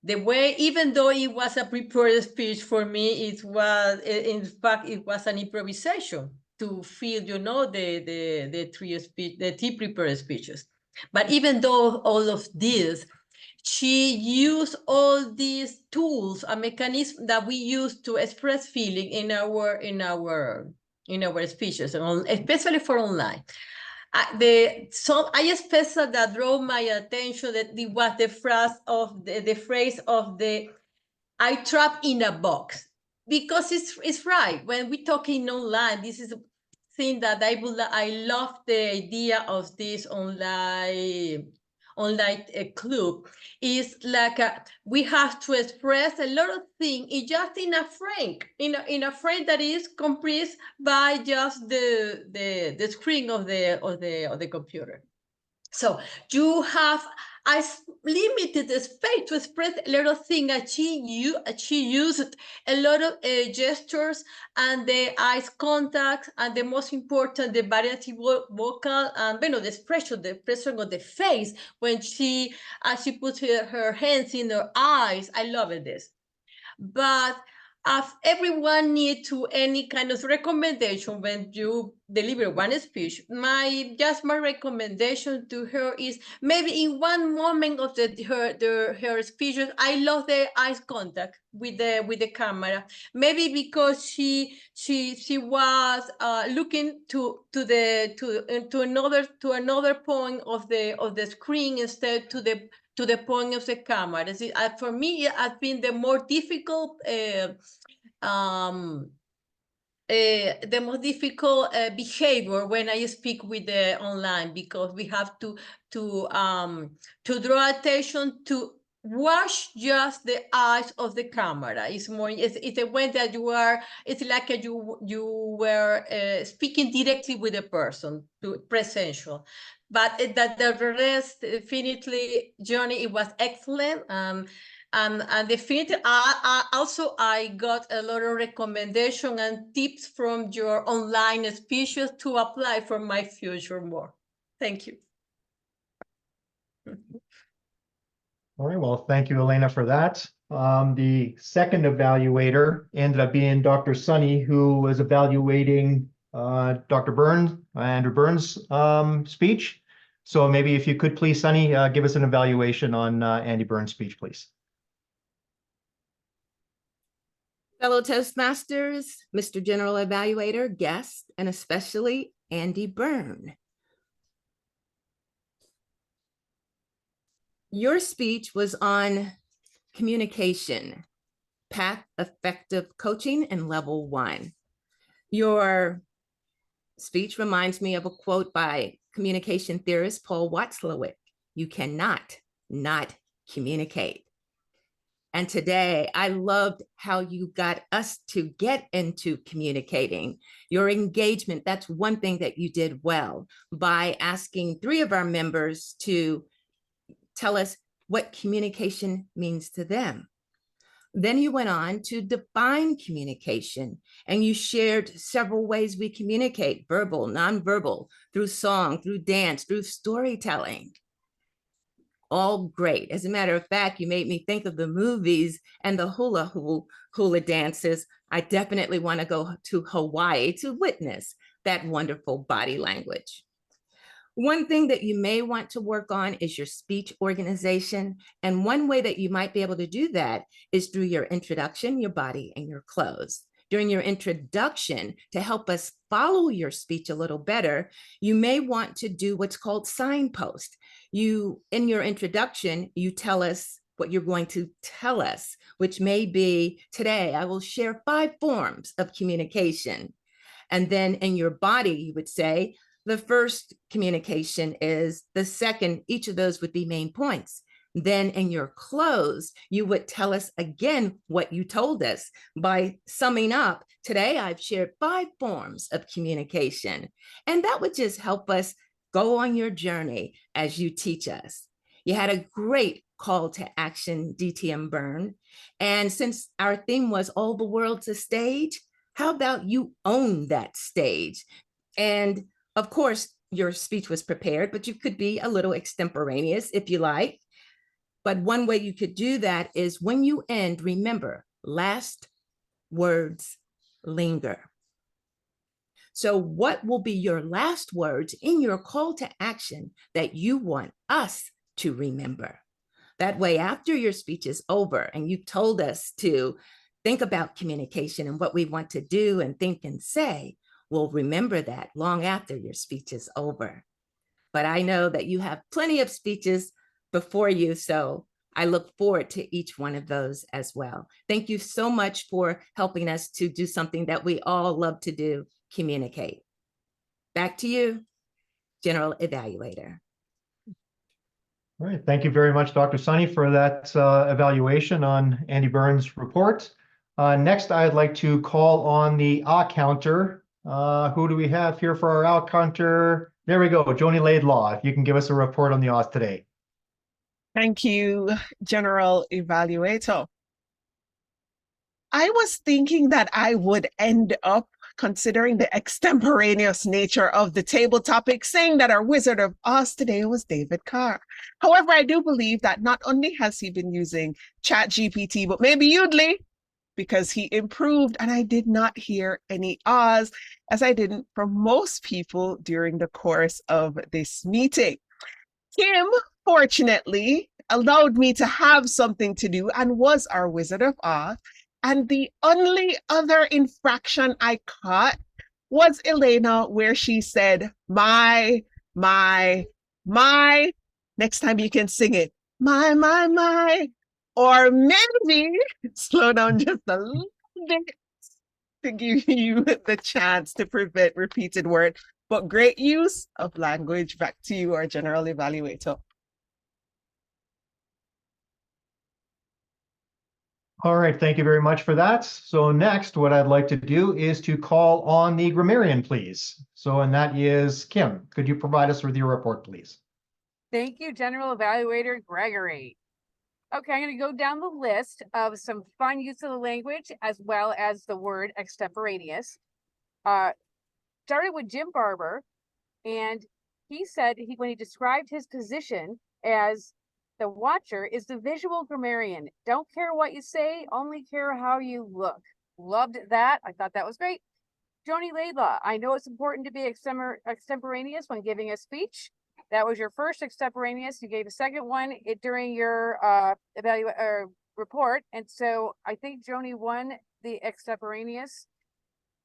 the way, even though it was a prepared speech for me, it was in fact it was an improvisation to feel, the three prepared speeches. But even though all of this, she used all these tools, a mechanism that we use to express feeling in our speeches, and especially for online. I especially that drew my attention that it was the phrase of the I trap in a box, because it's right. When we talking online, this is a thing that I love the idea of this online club. Is like we have to express a lot of things just in a frame, in a frame that is comprised by just the screen of the computer. So you have a limited space to express a lot of things. She used a lot of gestures and the eyes contact, and the most important, the variative vocal, and the expression of the face when she puts her hands in her eyes. I love this. But if everyone needs to any kind of recommendation when you deliver one speech, my recommendation to her is maybe in one moment of her speeches, I love the eye contact with the camera. Maybe because she was looking to another point of the screen instead to the point of the camera. For me, it has been the more difficult behavior when I speak with the online, because we have to draw attention to watch just the eyes of the camera. It's a way that it's like you were speaking directly with the person, presential. But that the rest, definitely, Joni, it was excellent. And definitely, I got a lot of recommendation and tips from your online speeches to apply for my future more. Thank you. All right, well, thank you, Elena, for that. The second evaluator ended up being Dr. Sunny, who was evaluating Dr. Bern, Andrew Bern's speech. So maybe if you could please, Sunny, give us an evaluation on Andy Bern's speech, please. Fellow Toastmasters, Mr. General Evaluator, guests, and especially Andy Bern. Your speech was on communication, path effective coaching, and level 1. Your speech reminds me of a quote by communication theorist Paul Watzlawick: "You cannot not communicate." And today, I loved how you got us to get into communicating. Your engagement, that's one thing that you did well by asking 3 of our members to tell us what communication means to them. Then you went on to define communication, and you shared several ways we communicate: verbal, nonverbal, through song, through dance, through storytelling. All great. As a matter of fact, you made me think of the movies and the hula dances. I definitely want to go to Hawaii to witness that wonderful body language. One thing that you may want to work on is your speech organization. And one way that you might be able to do that is through your introduction, your body, and your close. During your introduction, to help us follow your speech a little better, you may want to do what's called signpost. In your introduction, you tell us what you're going to tell us, which may be, today, I will share 5 forms of communication. And then in your body, you would say, the first communication is, the second, each of those would be main points. Then in your close, you would tell us again what you told us by summing up, today I've shared 5 forms of communication. And that would just help us go on your journey as you teach us. You had a great call to action, DTM Bern. And since our theme was all the world's a stage, how about you own that stage? And of course, your speech was prepared, but you could be a little extemporaneous if you like. But one way you could do that is when you end, remember, last words linger. So what will be your last words in your call to action that you want us to remember? That way, after your speech is over and you've told us to think about communication and what we want to do and think and say, we'll remember that long after your speech is over. But I know that you have plenty of speeches before you, so I look forward to each one of those as well. Thank you so much for helping us to do something that we all love to do, communicate. Back to you, General Evaluator. All right, thank you very much, Dr. Sunny, for that evaluation on Andy Bern's report. Next, I'd like to call on the counter. Who do we have here for our counter? There we go, Joni Laidlaw, if you can give us a report on the Oz today. Thank you, General Evaluator. I was thinking that I would end up, considering the extemporaneous nature of the table topic, saying that our Wizard of Oz today was David Carr. However, I do believe that not only has he been using ChatGPT, but maybe Udly, because he improved, and I did not hear any Oz, as I didn't from most people during the course of this meeting. Kim, fortunately, allowed me to have something to do and was our Wizard of Oz. And the only other infraction I caught was Elena, where she said, my. Next time you can sing it, my. Or maybe slow down just a little bit to give you the chance to prevent repeated word. But great use of language. Back to you, our General Evaluator. All right, thank you very much for that. So next, what I'd like to do is to call on the grammarian, please. So, and that is Kim. Could you provide us with your report, please? Thank you, General Evaluator Gregory. Okay, I'm going to go down the list of some fun use of the language as well as the word extemporaneous. Started with Jim Barber, and he said when he described his position as the watcher is the visual grammarian. Don't care what you say, only care how you look. Loved that. I thought that was great. Joni Laidlaw, I know it's important to be extemporaneous when giving a speech. That was your first extemporaneous. You gave a second one during your report. And so I think Joni won the extemporaneous.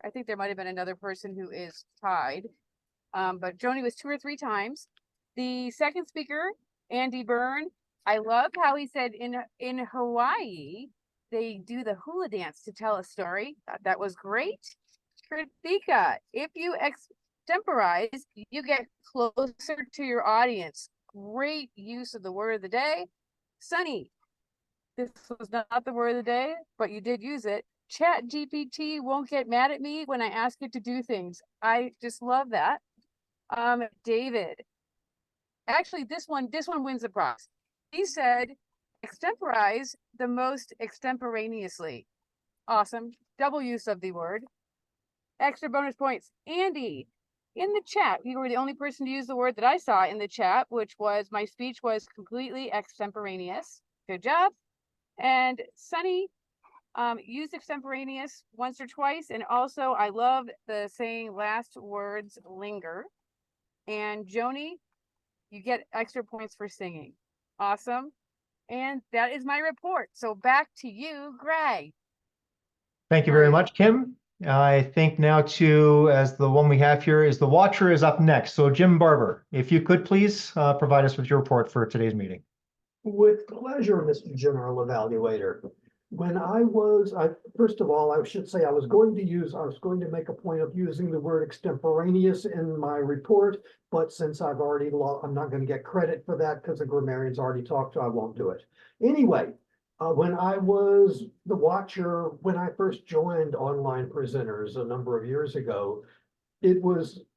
I think there might have been another person who is tied. But Joni was 2 or 3 times. The second speaker, Andy Bern, I love how he said in Hawaii, they do the hula dance to tell a story. That was great. Kritika, if you extemporize, you get closer to your audience. Great use of the word of the day. Sunny, this was not the word of the day, but you did use it. Chat GPT won't get mad at me when I ask it to do things. I just love that. David, actually this one wins the prize. He said, extemporize the most extemporaneously. Awesome. Double use of the word. Extra bonus points. Andy, in the chat, you were the only person to use the word that I saw in the chat, which was my speech was completely extemporaneous. Good job. And Sunny, used extemporaneous once or twice. And also I love the saying last words linger. And Joni, you get extra points for singing. Awesome. And that is my report. So back to you, Greg. Thank you very much, Kim. I think now as the one we have here is the Watcher is up next. So Jim Barber, if you could please provide us with your report for today's meeting. With pleasure, Mr. General Evaluator. When first of all, I should say I was going to make a point of using the word extemporaneous in my report, but since I'm not going to get credit for that because the grammarians already talked, so I won't do it. Anyway, when I was the Watcher, when I first joined Online Presenters a number of years ago,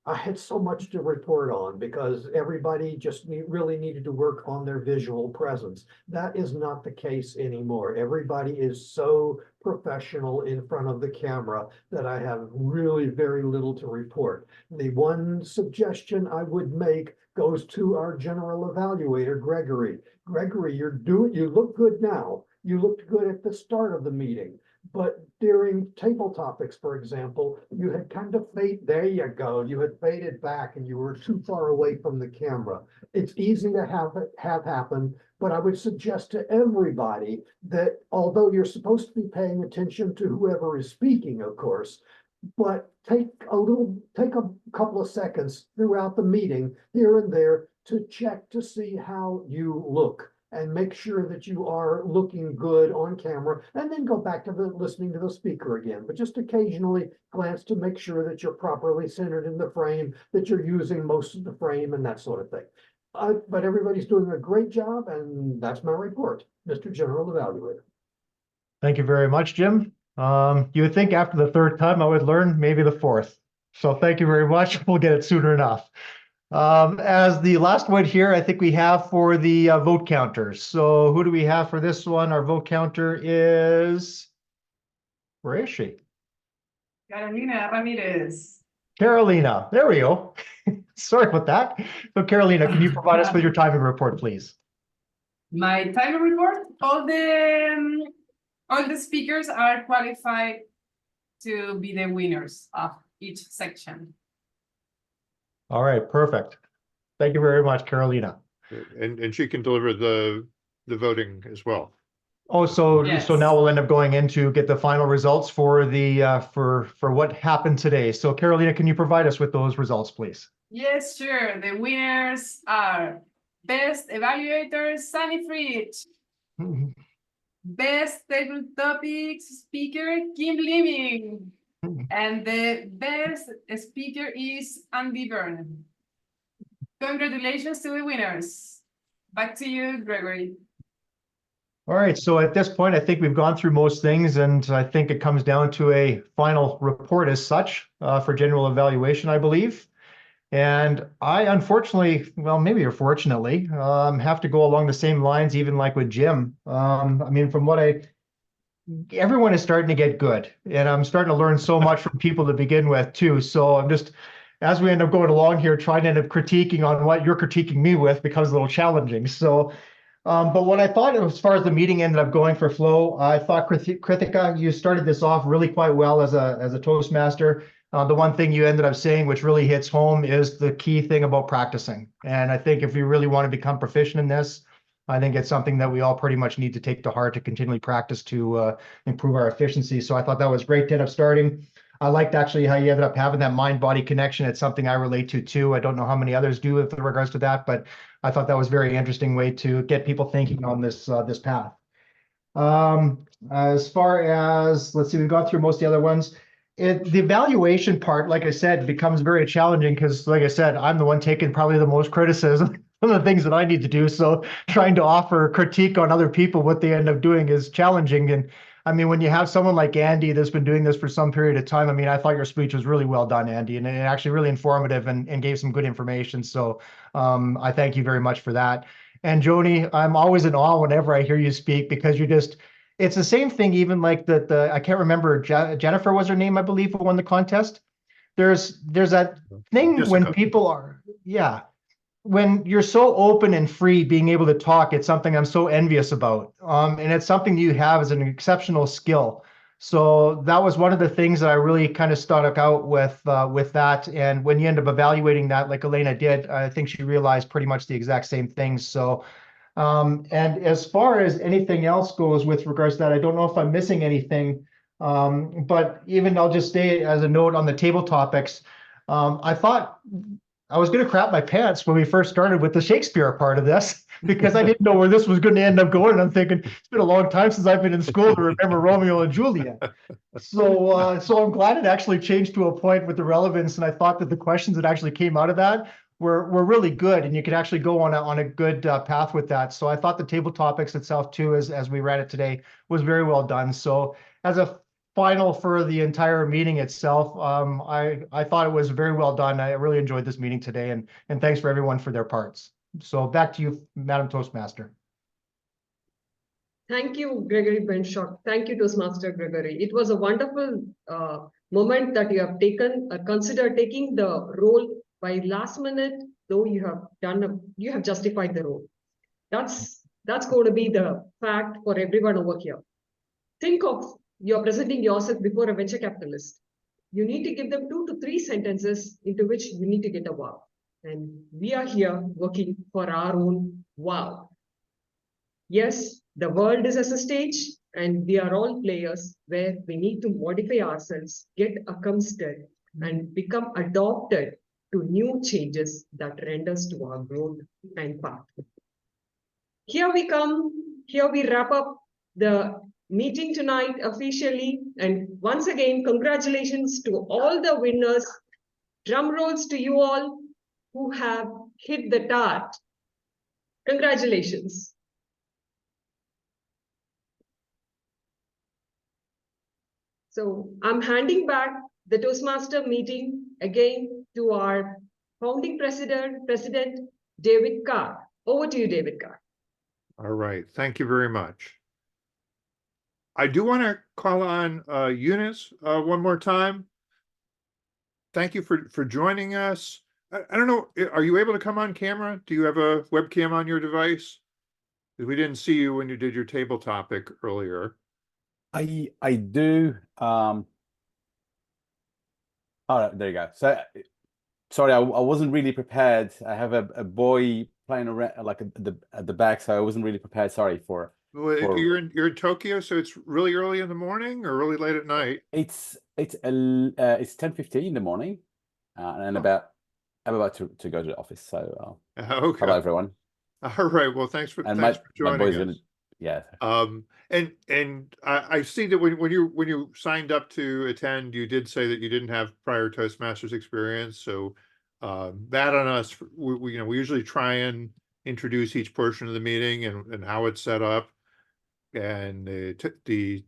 I had so much to report on because everybody just really needed to work on their visual presence. That is not the case anymore. Everybody is so professional in front of the camera that I have really very little to report. The one suggestion I would make goes to our general evaluator, Gregory. Gregory, you look good now. You looked good at the start of the meeting. But during table topics, for example, you had kind of there you go. You had faded back and you were too far away from the camera. It's easy to have happen, but I would suggest to everybody that although you're supposed to be paying attention to whoever is speaking, of course, but take a couple of seconds throughout the meeting here and there to check to see how you look. And make sure that you are looking good on camera, and then go back to listening to the speaker again. But just occasionally glance to make sure that you're properly centered in the frame, that you're using most of the frame and that sort of thing. But everybody's doing a great job, and that's my report, Mr. General Evaluator. Thank you very much, Jim. You would think after the 3rd time I would learn, maybe the 4th. So thank you very much. We'll get it sooner enough. As the last one here, I think we have for the vote counters. So who do we have for this one? Our vote counter is, where is she? Carolina Ramirez. Carolina, there we go. Sorry about that. So Carolina, can you provide us with your timing report, please? My timing report, all the speakers are qualified to be the winners of each section. All right, perfect. Thank you very much, Carolina. And she can deliver the voting as well. Oh, so Yes. so now we'll end up going in to get the final results for the for what happened today. So Carolina, can you provide us with those results, please? Yes, sure. The winners are Best Evaluator, Sunny Fridge. Best Table Topics Speaker, Kim Living. And the best speaker is Andy Bern. Congratulations to the winners. Back to you, Gregory. All right, so at this point, I think we've gone through most things, and I think it comes down to a final report as such for general evaluation, I believe. And I unfortunately, well, maybe fortunately, have to go along the same lines, even like with Jim. I mean, from what everyone is starting to get good, and I'm starting to learn so much from people to begin with too. So I'm just, as we end up going along here, trying to end up critiquing on what you're critiquing me with becomes a little challenging. So, but what I thought as far as the meeting ended up going for flow, I thought Kritika, you started this off really quite well as a Toastmaster. The one thing you ended up saying, which really hits home, is the key thing about practicing. And I think if you really want to become proficient in this, I think it's something that we all pretty much need to take to heart to continually practice to improve our efficiency. So I thought that was great to end up starting. I liked actually how you ended up having that mind-body connection. It's something I relate to too. I don't know how many others do with regards to that, but I thought that was a very interesting way to get people thinking on this this path. As far as, let's see, we've gone through most of the other ones. The evaluation part, like I said, becomes very challenging because, like I said, I'm the one taking probably the most criticism of the things that I need to do. So trying to offer critique on other people, what they end up doing is challenging. And I mean, when you have someone like Andy that's been doing this for some period of time, I mean, I thought your speech was really well done, Andy, and actually really informative and gave some good information. So I thank you very much for that. And Joni, I'm always in awe whenever I hear you speak because you're just, it's the same thing, even like the I can't remember, Jennifer was her name, I believe, who won the contest. There's that thing when people are, yeah, when you're so open and free, being able to talk, it's something I'm so envious about. And it's something you have as an exceptional skill. So that was one of the things that I really kind of stuck out with that. And when you end up evaluating that, like Elena did, I think she realized pretty much the exact same things. So, and as far as anything else goes with regards to that, I don't know if I'm missing anything. But even I'll just stay as a note on the table topics. I thought I was going to crap my pants when we first started with the Shakespeare part of this because I didn't know where this was going to end up going. And I'm thinking it's been a long time since I've been in school to remember Romeo and Juliet. So I'm glad it actually changed to a point with the relevance. And I thought that the questions that actually came out of that were really good, and you could actually go on a good path with that. So I thought the table topics itself too, as we read it today, was very well done. So as a final for the entire meeting itself, I thought it was very well done. I really enjoyed this meeting today, and thanks for everyone for their parts. So back to you, Madam Toastmaster. Thank you, Gregory Benshaw. Thank you, Toastmaster Gregory. It was a wonderful moment that you have taken. Consider taking the role by last minute, though you have justified the role. That's going to be the fact for everyone over here. Think of you're presenting yourself before a venture capitalist. You need to give them 2 to 3 sentences into which you need to get a wow. And we are here working for our own wow. Yes, the world is as a stage, and we are all players where we need to modify ourselves, get accustomed, and become adopted to new changes that renders to our growth and path. Here we wrap up the meeting tonight officially. And once again, congratulations to all the winners. Drum rolls to you all who have hit the target. Congratulations. So I'm handing back the Toastmaster meeting again to our founding president, David Carr. Over to you, David Carr. All right. Thank you very much. I do want to call on Eunice one more time. Thank you for joining us. I don't know, are you able to come on camera? Do you have a webcam on your device? Because we didn't see you when you did your table topic earlier. I do. Oh, there you go. So sorry, I wasn't really prepared. I have a boy playing around like at the back, so I wasn't really prepared. Sorry for. Well, you're in Tokyo, so it's really early in the morning or really late at night. It's 10:15 in the morning, and I'm about to go to the office. So okay. Hello everyone. All right. Well, thanks for joining us. Yeah. And I see that when you signed up to attend, you did say that you didn't have prior Toastmasters experience. So that on us. We usually try and introduce each portion of the meeting and how it's set up. And the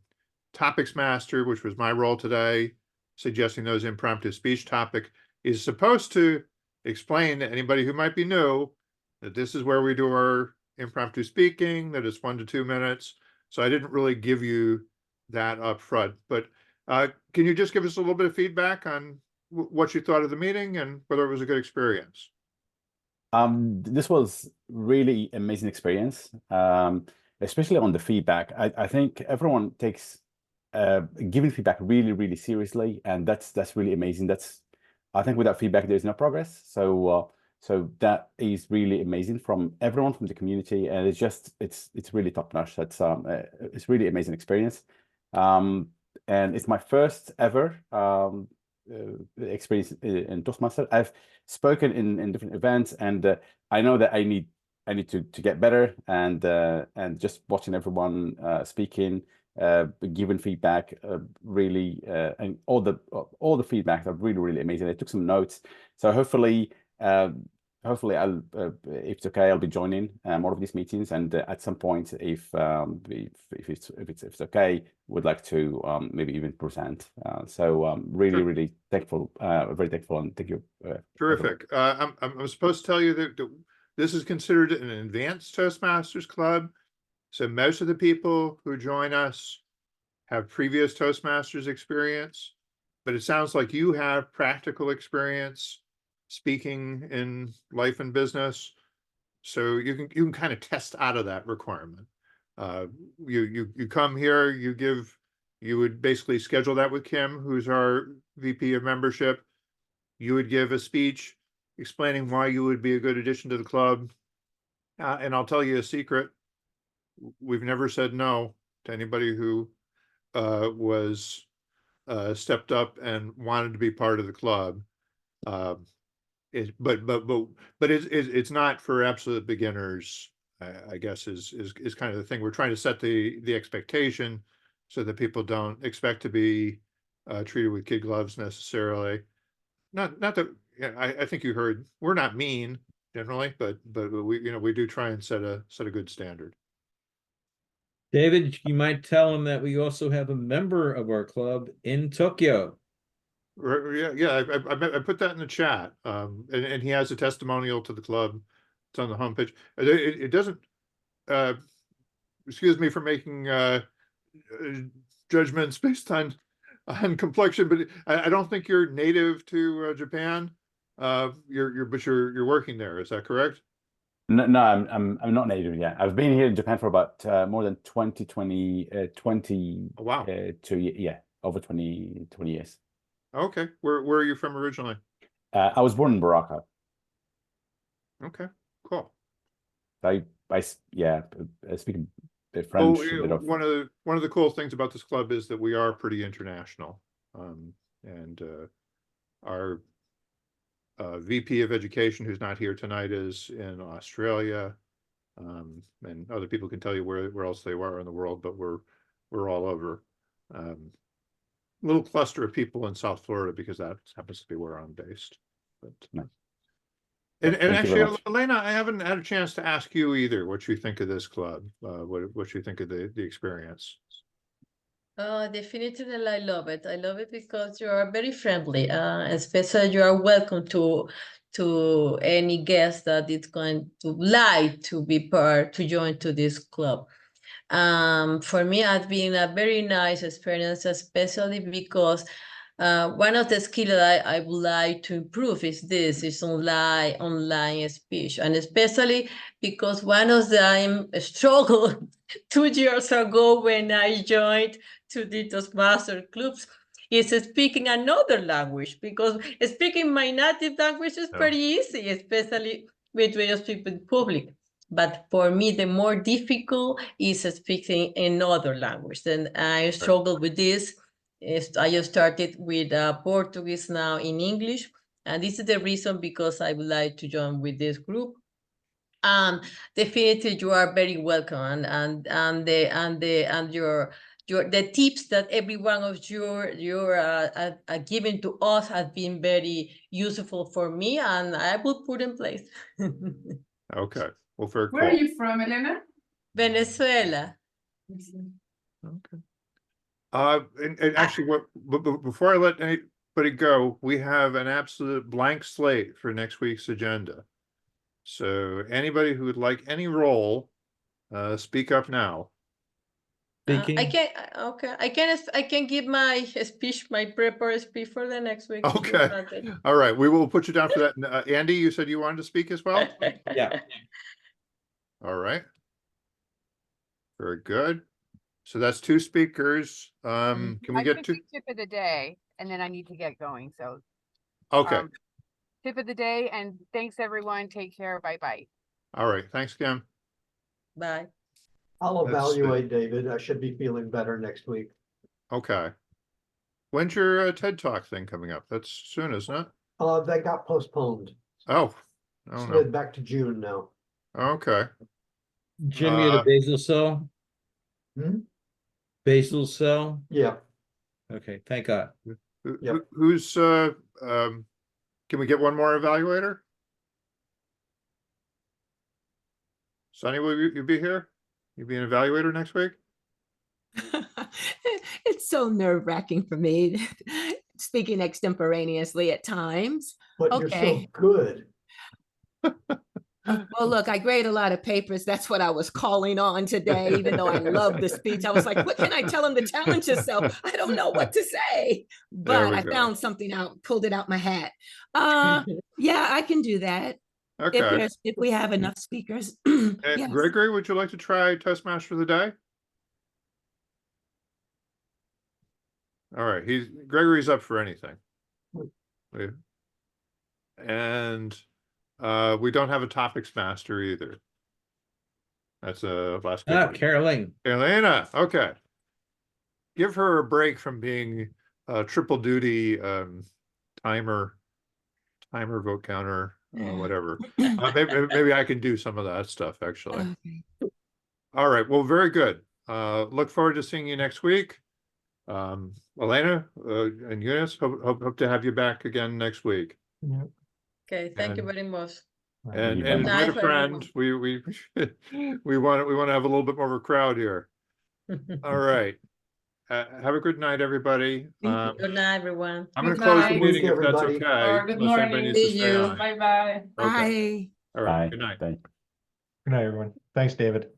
topics master, which was my role today, suggesting those impromptu speech topic, is supposed to explain to anybody who might be new that this is where we do our impromptu speaking, that it's 1 to 2 minutes. So I didn't really give you that up front, but can you just give us a little bit of feedback on what you thought of the meeting and whether it was a good experience? This was really amazing experience, especially on the feedback. I think everyone takes giving feedback really, really seriously, and that's really amazing. I think without feedback, there's no progress. So So that is really amazing from everyone from the community, and it's really top notch. That's it's really amazing experience, and it's my first ever experience in Toastmasters. I've spoken in different events, and I know that I need to get better, and just watching everyone speaking, giving feedback, really, and all the feedback are really amazing. I took some notes, so hopefully I'll if it's okay, I'll be joining more of these meetings, and at some point, if it's okay, would like to maybe even present. So really thankful, very thankful, and thank you. Terrific. I'm supposed to tell you that this is considered an advanced Toastmasters club. So most of the people who join us have previous Toastmasters experience, but it sounds like you have practical experience speaking in life and business. So you can kind of test out of that requirement. You come here, you would basically schedule that with Kim, who's our VP of membership. You would give a speech explaining why you would be a good addition to the club. And I'll tell you a secret. We've never said no to anybody who was stepped up and wanted to be part of the club. But it's not for absolute beginners. I guess is kind of the thing. We're trying to set the expectation so that people don't expect to be treated with kid gloves necessarily. Not that I think you heard we're not mean generally, but we do try and set a good standard. David, you might tell him that we also have a member of our club in Tokyo. Yeah. I put that in the chat. And he has a testimonial to the club. It's on the homepage. It doesn't. Excuse me for making judgments based on complexion, but I don't think you're native to Japan. You're working there. Is that correct? No, I'm not native yet. I've been here in Japan for about more than 20. Oh, wow. Over 20 years. Okay. Where are you from originally? I was born in Baraka. Okay, cool. I speak a French. One of the cool things about this club is that we are pretty international. And our VP of Education, who's not here tonight, is in Australia. And other people can tell you where else they are in the world, but we're all over. Little cluster of people in South Florida because that happens to be where I'm based. But nice. And actually, Elena, I haven't had a chance to ask you either what you think of this club, what you think of the experience. Definitely, I love it. I love it because you are very friendly, especially you are welcome to any guest that is going to like to be to join to this club. For me, it's been a very nice experience, especially because one of the skills that I would like to improve is online speech, and especially because one of them struggled 2 years ago when I joined to the Toastmasters clubs is speaking another language, because speaking my native language is pretty easy, especially with various people in public. But for me, the more difficult is speaking another language. And I struggle with this. I just started with Portuguese, now in English. And this is the reason because I would like to join with this group. Definitely you are very welcome, and the tips that every one of you're giving to us has been very useful for me, and I will put in place. Okay. Well, very cool. Where are you from, Elena? Venezuela. Okay. And actually, before I let anybody go, we have an absolute blank slate for next week's agenda. So anybody who would like any role, speak up now. I can give my speech, my prepared speech for the next week. Okay. All right. We will put you down for that. Andy, you said you wanted to speak as well? Yeah. All right. Very good. So that's 2 speakers. Can we get 2? Tip of the day, and then I need to get going. So Okay. tip of the day, and thanks everyone. Take care. Bye-bye. All right. Thanks, Kim. Bye. I'll Let's see. evaluate, David. I should be feeling better next week. Okay. When's your TED Talk thing coming up? That's soon, isn't it? That got postponed. Oh, no. Slid back to June now. Okay. Jim, you had a basil cell? Hmm? Basil cell? Yeah. Okay, thank God. Yep. Who's can we get one more evaluator? Sonny, will you be here? You be an evaluator next week? It's so nerve-wracking for me, speaking extemporaneously at times. But you're so Okay. good. Well, look, I grade a lot of papers. That's what I was calling on today, even though I love the speech. I was like, what can I tell him to challenge himself? I don't know what to say, but I found something out, pulled it out my hat. Yeah, I can do that. Okay. If we have enough speakers. Yes. Gregory, would you like to try Toastmaster of the Day? All right, Gregory's up for anything. And we don't have a topics master either. That's a last good one. Caroline. Elena, okay. Give her a break from being triple duty timer, vote counter, whatever. Maybe I can do some of that stuff actually. Okay. All right, well, very good. Look forward to seeing you next week. Elena and Eunice, hope to have you back again next week. Yeah. Okay, thank you very much. And Good invite night a for friend. We want to have a little bit more of a crowd here. All right. Have a good night, everybody. Good night, everyone. I'm going to Good close the night. meeting if that's Everybody. okay. Or good unless anybody morning. needs to See stay you. on. Bye-bye. Okay. Bye. All right. Bye. Good night. Bye. Good night, everyone. Thanks, David.